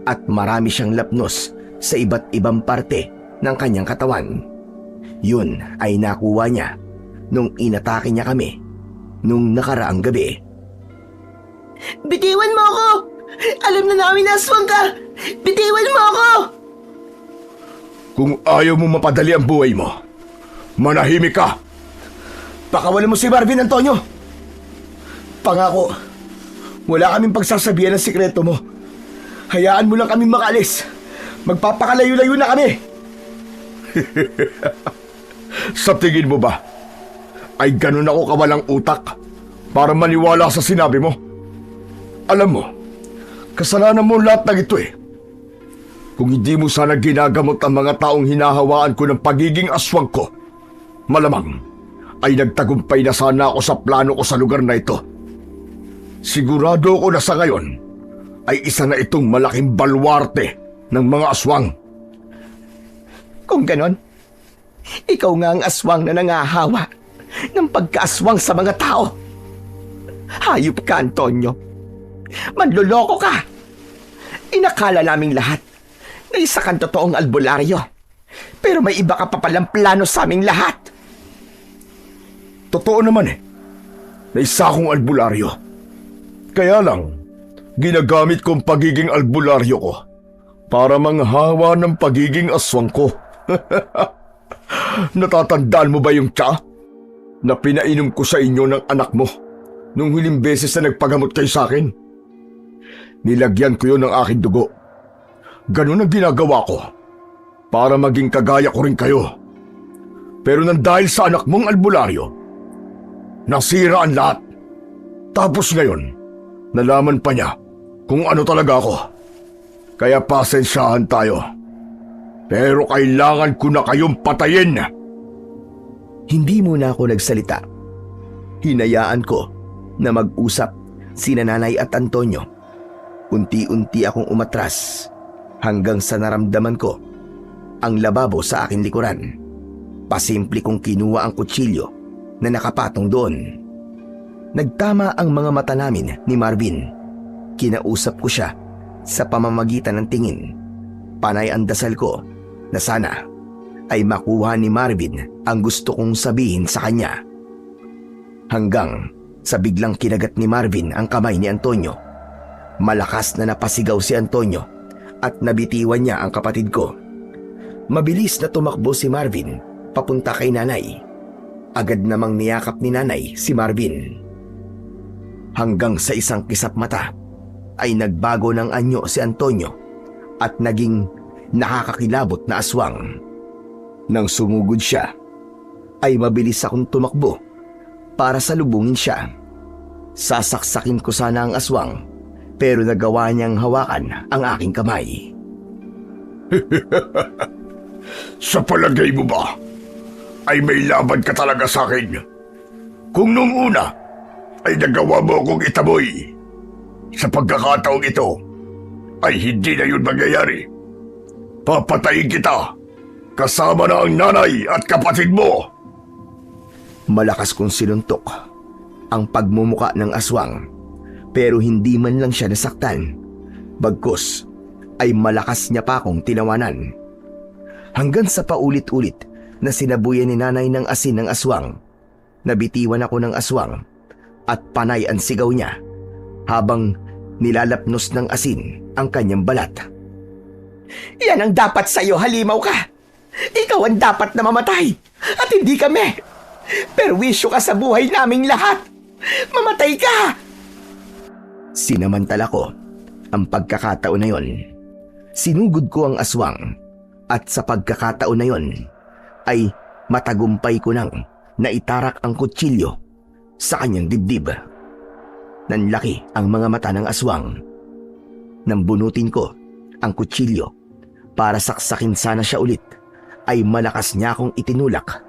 at marami siyang lapnos sa iba't ibang parte ng kanyang katawan. Yun ay nakuha niya nung inatake niya kami nung nakaraang gabi. Bitiwan mo ako! Alam na namin na aswang ka! Bitiwan mo ako! Kung ayaw mo mapadali ang buhay mo, Manahimik ka! Pakawalan mo si Marvin, Antonio! Pangako, wala kaming pagsasabihan ng sikreto mo. Hayaan mo lang kami makaalis. Magpapakalayo-layo na kami. Sa tingin mo ba, ay ganun ako kawalang utak para maniwala sa sinabi mo? Alam mo, kasalanan mo lahat ng ito eh. Kung hindi mo sana ginagamot ang mga taong hinahawaan ko ng pagiging aswang ko, malamang ay nagtagumpay na sana ako sa plano ko sa lugar na ito. Sigurado ko na sa ngayon ay isa na itong malaking balwarte ng mga aswang. Kung ganon, ikaw nga ang aswang na nangahawa ng pagkaaswang sa mga tao. Hayop ka, Antonio. Manloloko ka. Inakala naming lahat na isa kang totoong albularyo. Pero may iba ka pa palang plano sa aming lahat. Totoo naman eh, na isa akong albularyo. Kaya lang, ginagamit kong pagiging albularyo ko para manghawa ng pagiging aswang ko. Natatandaan mo ba yung tsa na pinainom ko sa inyo ng anak mo nung huling beses na nagpagamot kayo sa akin? Nilagyan ko yun ng aking dugo. Ganun ang ginagawa ko para maging kagaya ko rin kayo. Pero nang dahil sa anak mong albularyo, nasira ang lahat. Tapos ngayon, nalaman pa niya kung ano talaga ako. Kaya pasensyahan tayo. Pero kailangan ko na kayong patayin. Hindi muna ako nagsalita. Hinayaan ko na mag-usap sina Nanay at Antonio. Unti-unti akong umatras hanggang sa naramdaman ko ang lababo sa aking likuran. Pasimple kong kinuha ang kutsilyo na nakapatong doon. Nagtama ang mga mata namin ni Marvin. Kinausap ko siya sa pamamagitan ng tingin. Panay ang dasal ko na sana ay makuha ni Marvin ang gusto kong sabihin sa kanya. Hanggang sa biglang kinagat ni Marvin ang kamay ni Antonio. Malakas na napasigaw si Antonio at nabitiwan niya ang kapatid ko. Mabilis na tumakbo si Marvin papunta kay Nanay. Agad namang niyakap ni Nanay si Marvin. Hanggang sa isang kisap mata ay nagbago ng anyo si Antonio at naging nakakakilabot na aswang. Nang sumugod siya, ay mabilis akong tumakbo para salubungin siya. Sasaksakin ko sana ang aswang pero nagawa niyang hawakan ang aking kamay. Sa palagay mo ba, ay may laban ka talaga sa akin? Kung nung una, ay nagawa mo akong itaboy. Sa pagkakataong ito, ay hindi na yun mangyayari. Papatayin kita, kasama na ang nanay at kapatid mo. Malakas kong sinuntok ang pagmumuka ng aswang pero hindi man lang siya nasaktan. Bagkus ay malakas niya pa akong tinawanan. Hanggang sa paulit-ulit na sinabuyan ni Nanay ng asin ng aswang. Nabitiwan ako ng aswang at panay ang sigaw niya habang nilalapnos ng asin ang kanyang balat. Yan ang dapat sa'yo, halimaw ka! Ikaw ang dapat na mamatay at hindi kami! Perwisyo ka sa buhay naming lahat! Mamatay ka! Sinamantala ko ang pagkakataon na yon. Sinugod ko ang aswang at sa pagkakataon na yon ay matagumpay ko nang naitarak ang kutsilyo sa kanyang dibdib. Nanlaki ang mga mata ng aswang. Nang bunutin ko ang kutsilyo para saksakin sana siya ulit, ay malakas niya akong itinulak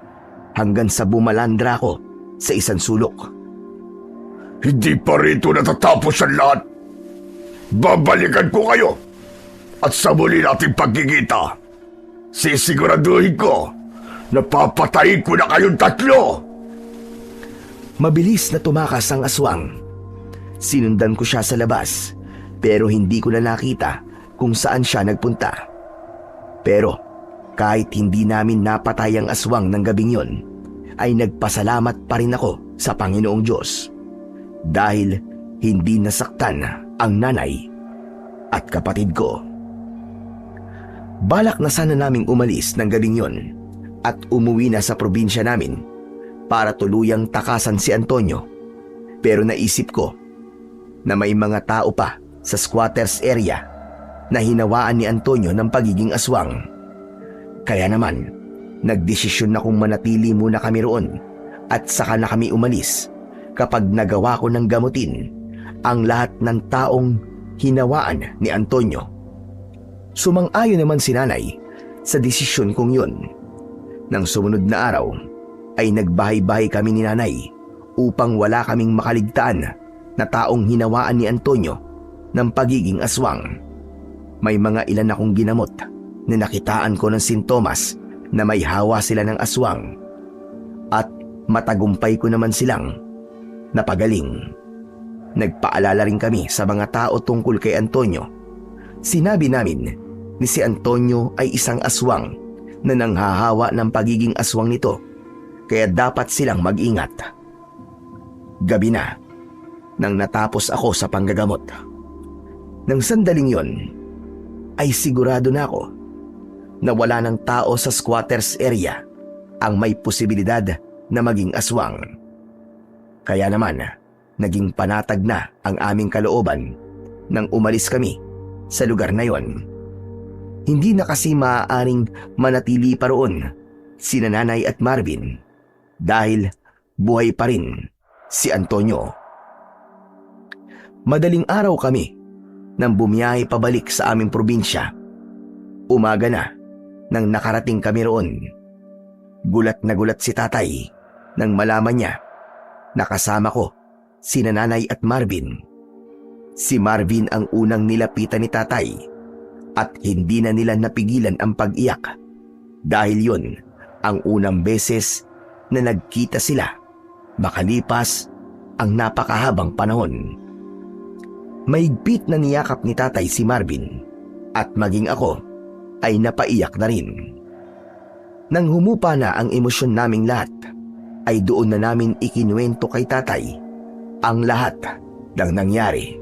hanggang sa bumalandra ko sa isang sulok. Hindi pa rito natatapos ang lahat. Babalikan ko kayo at sa muli nating pagkikita, sisiguraduhin ko na papatayin ko na kayong tatlo. Mabilis na tumakas ang aswang. Sinundan ko siya sa labas pero hindi ko na nakita kung saan siya nagpunta. Pero kahit hindi namin napatay ang aswang ng gabing yon, ay nagpasalamat pa rin ako sa Panginoong Diyos dahil hindi nasaktan ang nanay at kapatid ko. Balak na sana naming umalis ng gabing yon at umuwi na sa probinsya namin para tuluyang takasan si Antonio. Pero naisip ko na may mga tao pa sa squatters area na hinawaan ni Antonio ng pagiging aswang. Kaya naman, nagdesisyon na kung manatili muna kami roon at saka na kami umalis kapag nagawa ko ng gamutin ang lahat ng taong hinawaan ni Antonio. Sumang-ayon naman si nanay sa desisyon kong yun. Nang sumunod na araw ay nagbahay-bahay kami ni nanay upang wala kaming makaligtaan na taong hinawaan ni Antonio ng pagiging aswang. May mga ilan akong ginamot na nakitaan ko ng sintomas na may hawa sila ng aswang at matagumpay ko naman silang napagaling. Nagpaalala rin kami sa mga tao tungkol kay Antonio. Sinabi namin ni si Antonio ay isang aswang na nanghahawa ng pagiging aswang nito, kaya dapat silang mag-ingat. Gabi na nang natapos ako sa panggagamot. Nang sandaling yon ay sigurado na ako na wala ng tao sa squatters area ang may posibilidad na maging aswang. Kaya naman, naging panatag na ang aming kalooban nang umalis kami sa lugar na yon. Hindi na kasi maaaring manatili pa roon sina Nanay at Marvin dahil buhay pa rin si Antonio. Madaling araw kami nang bumiyahe pabalik sa aming probinsya. Umaga na nang nakarating kami roon. Gulat na gulat si tatay nang malaman niya na kasama ko sina Nanay at Marvin. Si Marvin ang unang nilapitan ni tatay at hindi na nila napigilan ang pag-iyak dahil yon ang unang beses na nagkita sila makalipas ang napakahabang panahon. Maigpit na niyakap ni tatay si Marvin at maging ako ay napaiyak na rin. Nang humupa na ang emosyon naming lahat, ay doon na namin ikinuwento kay tatay ang lahat ng nangyari.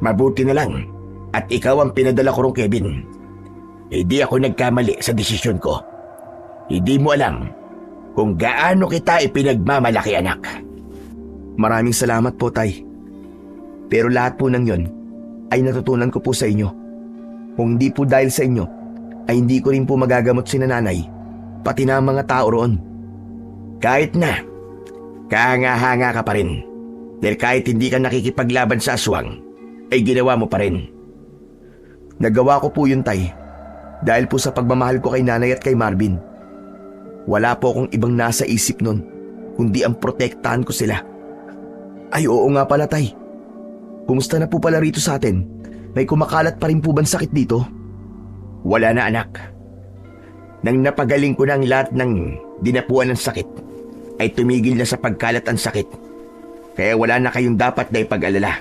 Mabuti na lang at ikaw ang pinadala ko rong Kevin. Hindi ako nagkamali sa desisyon ko. Hindi mo alam kung gaano kita ipinagmamalaki, anak. Maraming salamat po, tay. Pero lahat po ng yon ay natutunan ko po sa inyo. Kung hindi po dahil sa inyo, ay hindi ko rin po magagamot si nanay, pati na ang mga tao roon. Kahit na, kahanga-hanga ka pa rin. Dahil kahit hindi ka nakikipaglaban sa aswang, ay ginawa mo pa rin. Nagawa ko po yun, tay, dahil po sa pagmamahal ko kay nanay at kay Marvin. Wala po akong ibang nasa isip nun, kundi ang protektahan ko sila. Ay oo nga pala, tay. Kumusta na po pala rito sa atin? May kumakalat pa rin po bang sakit dito? Wala na, anak. Nang napagaling ko ng lahat ng dinapuan ng sakit, ay tumigil na sa pagkalat ang sakit. Kaya wala na kayong dapat na ipag-alala.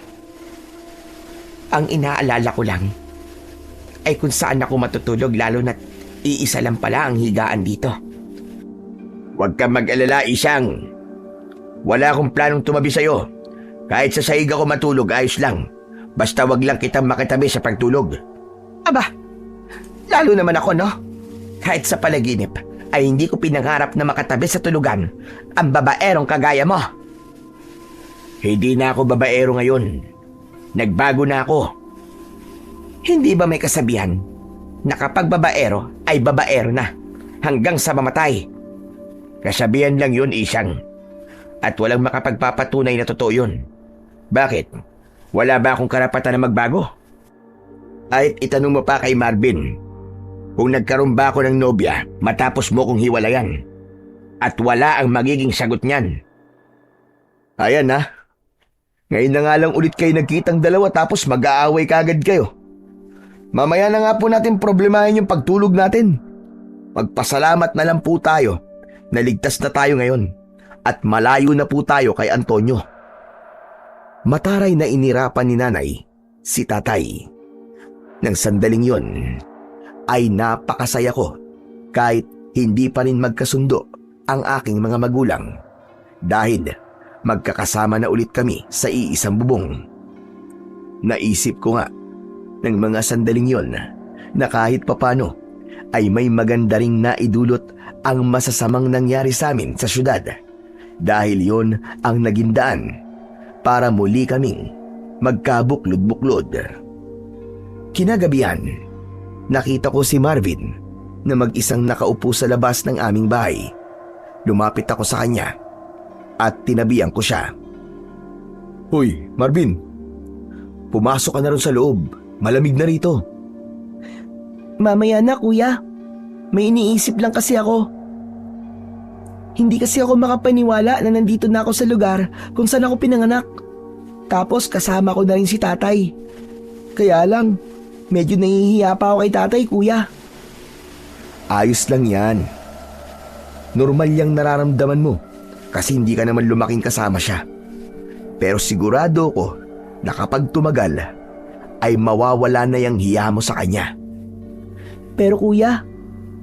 Ang inaalala ko lang ay kung saan ako matutulog, lalo na't iisa lang pala ang higaan dito. Huwag kang mag-alala, Isang. Wala akong planong tumabi sa'yo. Kahit sa sahig ako matulog, ayos lang. Basta wag lang kitang makitabi sa pagtulog. Aba, lalo naman ako, no? Kahit sa palaginip, ay hindi ko pinangarap na makatabi sa tulugan ang babaerong kagaya mo. Hindi na ako babaero ngayon. Nagbago na ako. Hindi ba may kasabihan na kapag babaero ay babaero na hanggang sa mamatay? Kasabihan lang yun, Isang. At walang makapagpapatunay na totoo yun. Bakit? Wala ba akong karapatan na magbago? Kahit itanong mo pa kay Marvin kung nagkaroon ba ako ng nobya matapos mo kong hiwalayan. At wala ang magiging sagot niyan. Ayan na. Ngayon na nga lang ulit kayo nagkitang dalawa tapos mag-aaway kagad kayo. Mamaya na nga po natin problemahin yung pagtulog natin. Magpasalamat na lang po tayo na ligtas na tayo ngayon at malayo na po tayo kay Antonio. Mataray na inirapan ni nanay si tatay. Nang sandaling yon ay napakasaya ko kahit hindi pa rin magkasundo ang aking mga magulang dahil magkakasama na ulit kami sa iisang bubong. Naisip ko nga ng mga sandaling yon na kahit papano ay may maganda ring naidulot ang masasamang nangyari sa amin sa syudad dahil yon ang naging daan para muli kaming magkabuklod-buklod. Kinagabihan, nakita ko si Marvin na mag-isang nakaupo sa labas ng aming bahay. Lumapit ako sa kanya at tinabihan ko siya. Hoy, Marvin. Pumasok ka na ron sa loob. Malamig na rito. Mamaya na kuya, may iniisip lang kasi ako. Hindi kasi ako makapaniwala na nandito na ako sa lugar kung saan ako pinanganak. Tapos kasama ko na rin si tatay. Kaya lang, medyo nahihiya pa ako kay tatay kuya. Ayos lang yan. Normal yang nararamdaman mo kasi hindi ka naman lumaking kasama siya. Pero sigurado ko na kapag tumagal ay mawawala na yung hiya mo sa kanya. Pero kuya,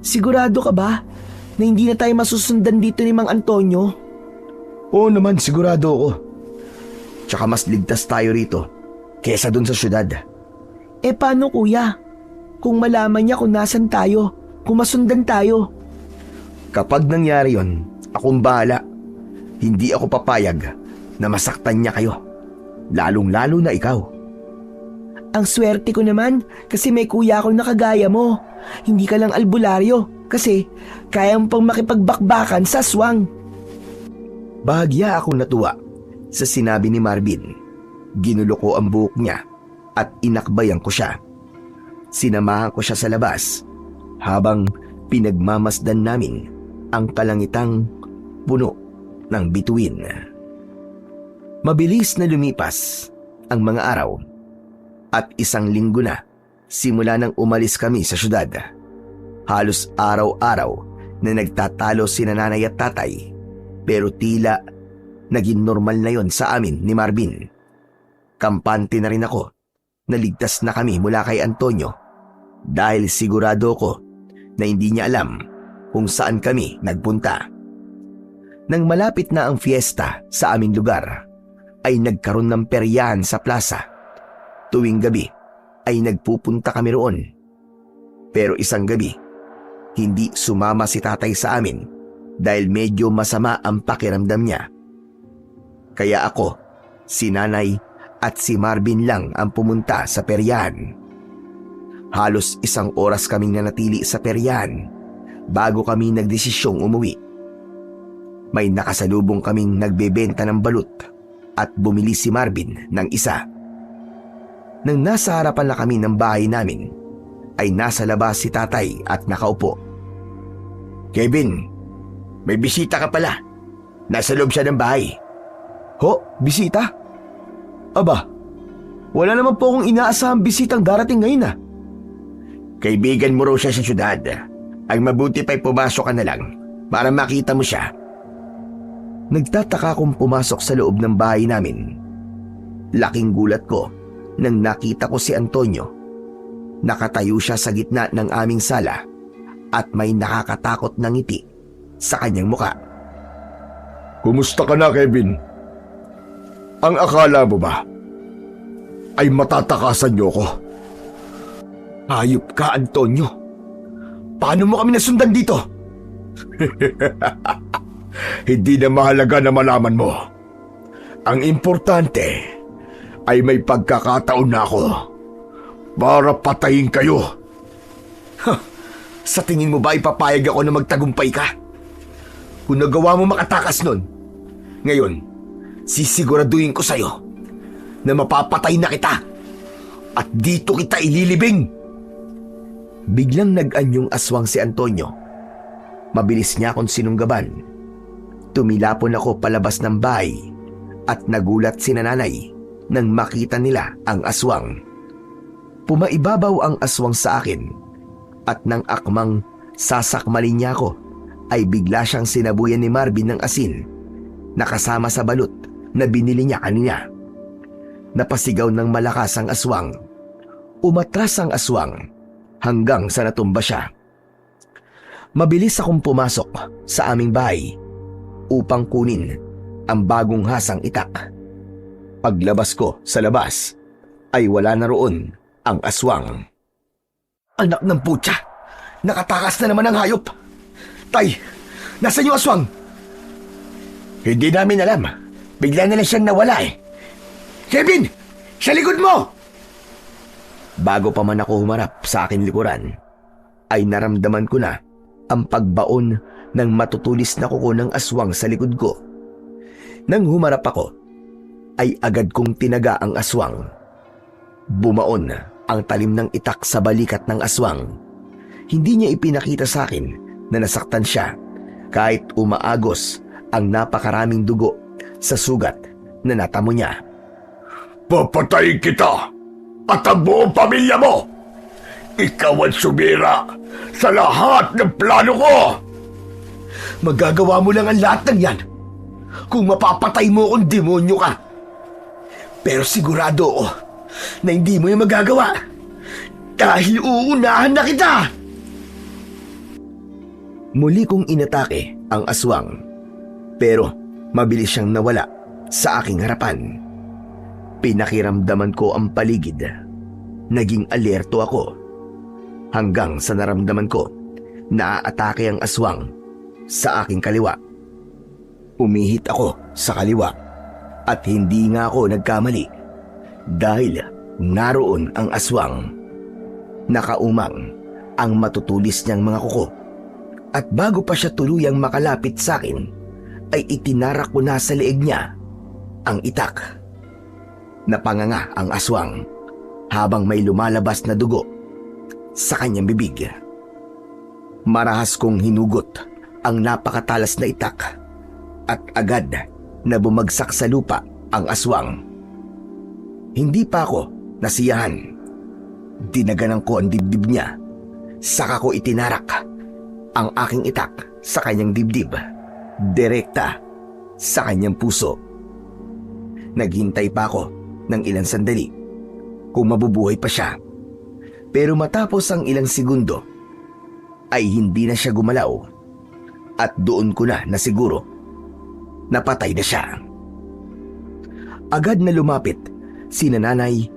sigurado ka ba na hindi na tayo masusundan dito ni Mang Antonio? Oo naman, sigurado ako. Tsaka mas ligtas tayo rito kesa dun sa syudad. Eh paano kuya? Kung malaman niya kung nasan tayo, kung masundan tayo. Kapag nangyari yon, akong bahala. Hindi ako papayag na masaktan niya kayo. Lalong-lalo na ikaw. Ang swerte ko naman kasi may kuya akong nakagaya mo. Hindi ka lang albularyo kasi kaya mo pang makipagbakbakan sa aswang. Bahagya akong natuwa sa sinabi ni Marvin. Ginulo ko ang buhok niya at inakbayan ko siya. Sinamahan ko siya sa labas habang pinagmamasdan namin ang kalangitang puno ng bituin. Mabilis na lumipas ang mga araw at isang linggo na simula nang umalis kami sa syudad. Halos araw-araw na nagtatalo sina nanay at tatay pero tila naging normal na yon sa amin ni Marvin. Kampante na rin ako na ligtas na kami mula kay Antonio dahil sigurado ko na hindi niya alam kung saan kami nagpunta. Nang malapit na ang fiesta sa aming lugar, ay nagkaroon ng peryahan sa plaza. Tuwing gabi ay nagpupunta kami roon. Pero isang gabi, hindi sumama si tatay sa amin dahil medyo masama ang pakiramdam niya. Kaya ako, si nanay at si Marvin lang ang pumunta sa peryahan. Halos 1 oras kaming nanatili sa peryahan bago kami nagdesisyong umuwi. May nakasalubong kaming nagbebenta ng balut at bumili si Marvin ng isa. Nang nasa harapan na kami ng bahay namin, ay nasa labas si tatay at nakaupo. Kevin, may bisita ka pala. Nasa loob siya ng bahay. Ho, bisita? Aba, wala naman po akong inaasahang bisitang darating ngayon ah. Kaibigan mo raw siya sa syudad. Ang mabuti pa'y pumasok ka na lang para makita mo siya. Nagtataka akong pumasok sa loob ng bahay namin. Laking gulat ko nang nakita ko si Antonio. Nakatayo siya sa gitna ng aming sala at may nakakatakot na ngiti sa kanyang muka. Kumusta ka na, Kevin? Ang akala mo ba ay matatakasan niyo ko? Hayop ka, Antonio. Paano mo kami nasundan dito? Hindi na mahalaga na malaman mo. Ang importante ay may pagkakataon na ako para patayin kayo. Sa tingin mo ba ipapayag ako na magtagumpay ka? Kung nagawa mo makatakas nun, ngayon, sisiguraduhin ko sa'yo na mapapatay na kita at dito kita ililibing. Biglang nag-anyong aswang si Antonio. Mabilis niya akong sinunggaban. Tumilapon ako palabas ng bahay at nagulat si nanay nang makita nila ang aswang. Pumaibabaw ang aswang sa akin at nang akmang sasakmalin niya ako ay bigla siyang sinabuyan ni Marvin ng asin na kasama sa balut na binili niya kanina. Napasigaw ng malakas ang aswang. Umatras ang aswang hanggang sa natumba siya. Mabilis akong pumasok sa aming bahay upang kunin ang bagong hasang itak. Paglabas ko sa labas ay wala na roon ang aswang. Anak ng putya! Nakatakas na naman ang hayop. Tay, nasaan yung aswang? Hindi namin alam. Bigla na lang siyang nawala eh. Kevin! Sa likod mo! Bago pa man ako humarap sa aking likuran, ay naramdaman ko na ang pagbaon ng matutulis na kuko ng aswang sa likod ko. Nang humarap ako, ay agad kong tinaga ang aswang. Bumaon ang talim ng itak sa balikat ng aswang. Hindi niya ipinakita sa akin na nasaktan siya kahit umaagos ang napakaraming dugo sa sugat na natamo niya. Papatayin kita at ang buong pamilya mo! Ikaw ang sumira sa lahat ng plano ko! Magagawa mo lang ang lahat ng yan kung mapapatay mo akong demonyo ka. Pero sigurado ako na hindi mo yung magagawa dahil uunahan na kita! Muli kong inatake ang aswang, pero mabilis siyang nawala sa aking harapan. Pinakiramdaman ko ang paligid. Naging alerto ako hanggang sa naramdaman ko na aatake ang aswang sa aking kaliwa. Umihit ako sa kaliwa at hindi nga ako nagkamali dahil naroon ang aswang. Nakaumang ang matutulis niyang mga kuko at bago pa siya tuluyang makalapit sa akin ay itinarak ko na sa leeg niya ang itak. Napanganga ang aswang habang may lumalabas na dugo sa kanyang bibig. Marahas kong hinugot ang napakatalas na itak at agad na bumagsak sa lupa ang aswang. Hindi pa ako nasiyahan. Dinaganan ko ang dibdib niya. Saka ko itinarak ang aking itak sa kanyang dibdib, direkta sa kanyang puso. Naghintay pa ako ng ilang sandali kung mabubuhay pa siya. Pero matapos ang ilang segundo ay hindi na siya gumalaw at doon ko na nasiguro napatay na siya. Agad na lumapit sina nanay,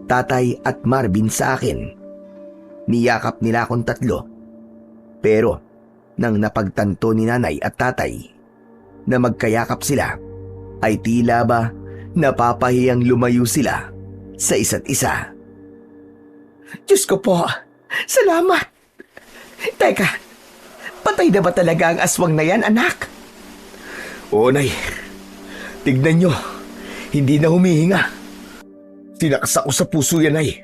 tatay at Marvin sa akin. Niyakap nila akong tatlo. Pero nang napagtanto ni nanay at tatay na magkayakap sila, ay tila ba napapahiyang lumayo sila sa isa't isa. Diyos ko po, salamat! Teka, patay na ba talaga ang aswang na yan, anak? Oo, nay. Tignan nyo, hindi na humihinga. Tinakas ako sa puso yan, nay.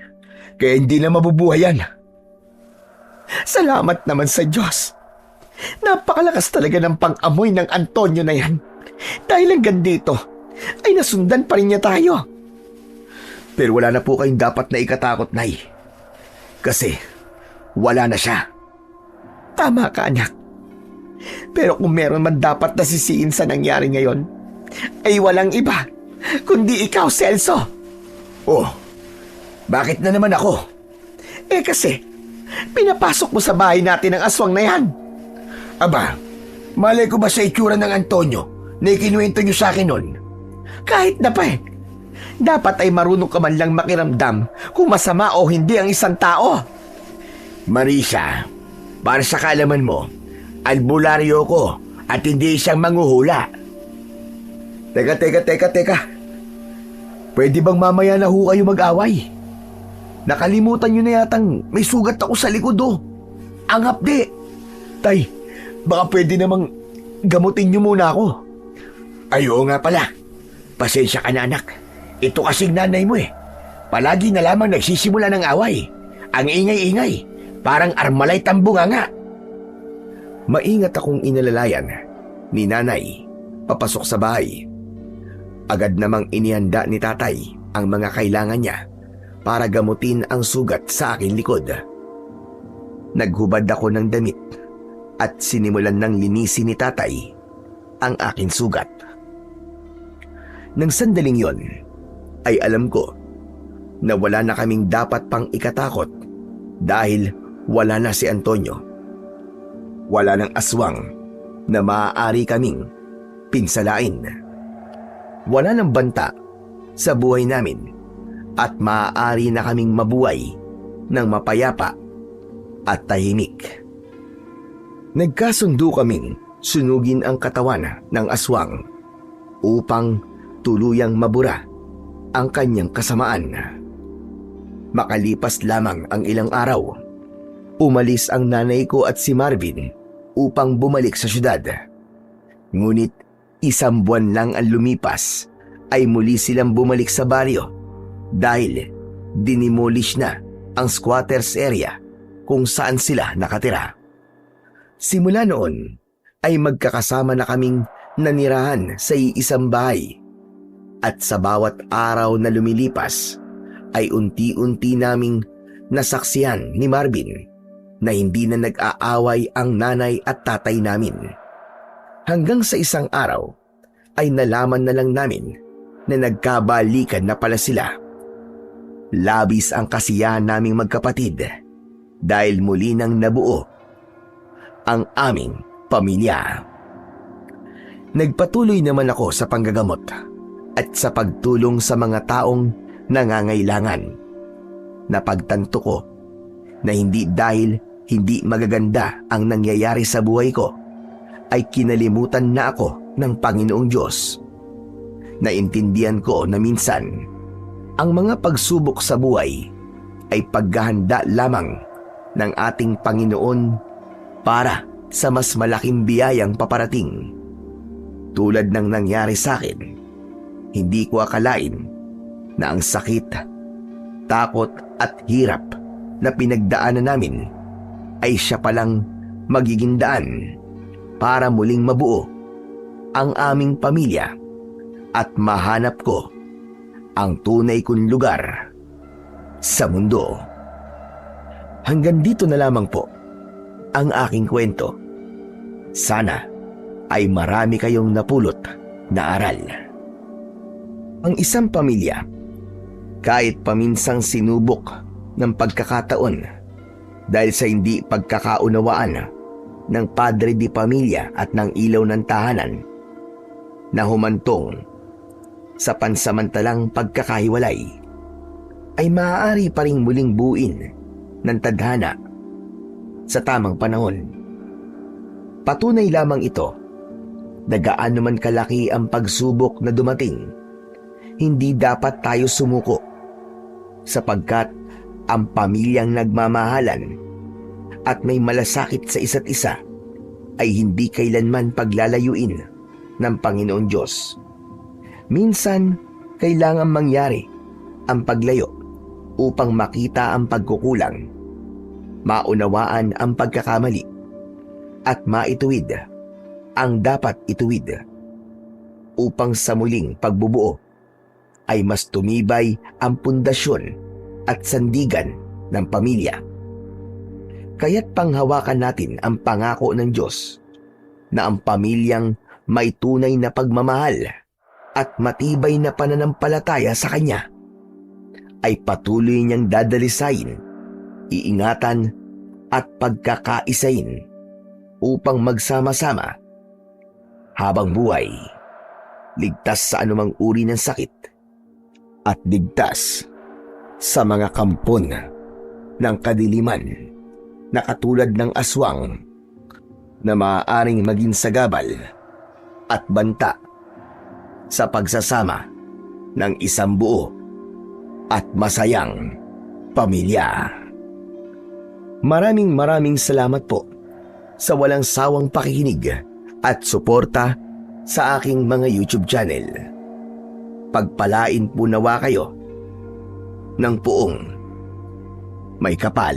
Kaya hindi na mabubuhay yan. Salamat naman sa Diyos. Napakalakas talaga ng pang-amoy ng Antonio na yan. Dahil hanggang dito, ay nasundan pa rin niya tayo. Pero wala na po kayong dapat na ikatakot, nay. Kasi, wala na siya. Tama ka, anak. Pero kung meron man dapat nasisiin sa nangyari ngayon, ay walang iba, kundi ikaw, Celso. Oh, bakit na naman ako? Kasi, pinapasok mo sa bahay natin ang aswang na yan. Aba, malay ko ba sa itsura ng Antonio na ikinuwento niyo sa akin nun? Kahit na pa dapat ay marunong ka man lang makiramdam kung masama o hindi ang isang tao. Marisa, para sa kaalaman mo, albularyo ko at hindi siyang manghuhula. Teka. Pwede bang mamaya na ho kayo mag-away? Nakalimutan nyo na yatang may sugat ako sa likod Ang hapdi. Tay, baka pwede namang gamutin nyo muna ako. Ay, oo nga pala. Pasensya ka na, anak. Ito kasing nanay mo Palagi na lamang nagsisimula ng away. Ang ingay-ingay. Parang armalay tambunga nga. Maingat akong inalalayan ni nanay papasok sa bahay. Agad namang inihanda ni tatay ang mga kailangan niya para gamutin ang sugat sa aking likod. Naghubad ako ng damit at sinimulan ng linisin ni tatay ang aking sugat. Nang sandaling yon, ay alam ko na wala na kaming dapat pang ikatakot dahil wala na si Antonio. Wala ng aswang na maaari kaming pinsalain. Wala ng banta sa buhay namin at maaari na kaming mabuhay ng mapayapa at tahimik. Nagkasundo kaming sunugin ang katawan ng aswang upang tuluyang mabura ang kanyang kasamaan. Makalipas lamang ang ilang araw, umalis ang nanay ko at si Marvin upang bumalik sa syudad. Ngunit 1 buwan lang ang lumipas ay muli silang bumalik sa baryo dahil dinimolish na ang squatters area kung saan sila nakatira. Simula noon ay magkakasama na kaming nanirahan sa iisang bahay at sa bawat araw na lumilipas ay unti-unti naming nasaksihan ni Marvin na hindi na nag-aaway ang nanay at tatay namin. Hanggang sa isang araw ay nalaman na lang namin na nagkabalikan na pala sila. Labis ang kasiyahan naming magkapatid dahil muli nang nabuo ang aming pamilya. Nagpatuloy naman ako sa panggagamot at sa pagtulong sa mga taong nangangailangan. Napagtanto ko na hindi dahil hindi magaganda ang nangyayari sa buhay ko ay kinalimutan na ako ng Panginoong Diyos. Naintindihan ko na minsan ang mga pagsubok sa buhay ay paghahanda lamang ng ating Panginoon para sa mas malaking biyayang paparating. Tulad ng nangyari sa akin, hindi ko akalain na ang sakit, takot at hirap na pinagdaanan namin ay siya palang magiging daan para muling mabuo ang aming pamilya at mahanap ko ang tunay kong lugar sa mundo. Hanggang dito na lamang po ang aking kwento. Sana ay marami kayong napulot na aral. Ang isang pamilya, kahit paminsang sinubok ng pagkakataon dahil sa hindi pagkakaunawaan ng padre di pamilya at ng ilaw ng tahanan, na humantong sa pansamantalang pagkakahiwalay, ay maaari pa ring muling buuin ng tadhana sa tamang panahon. Patunay lamang ito na gaano man kalaki ang pagsubok na dumating, hindi dapat tayo sumuko, sapagkat ang pamilyang nagmamahalan at may malasakit sa isa't isa ay hindi kailanman paglalayuin ng Panginoon Diyos. Minsan, kailangan mangyari ang paglayo upang makita ang pagkukulang, maunawaan ang pagkakamali, at maituwid ang dapat ituwid, upang sa muling pagbubuo ay mas tumibay ang pundasyon at sandigan ng pamilya. Kaya't panghawakan natin ang pangako ng Diyos na ang pamilyang may tunay na pagmamahal at matibay na pananampalataya sa Kanya ay patuloy niyang dadalisayin, iingatan at pagkakaisain upang magsama-sama habang buhay, ligtas sa anumang uri ng sakit at ligtas sa mga kampon ng kadiliman na katulad ng aswang na maaaring maging sagabal at banta sa pagsasama ng isang buo at masayang pamilya. Maraming salamat po sa walang sawang pakikinig at suporta sa aking mga YouTube channel. Pagpalain po nawa kayo ng puong may kapal.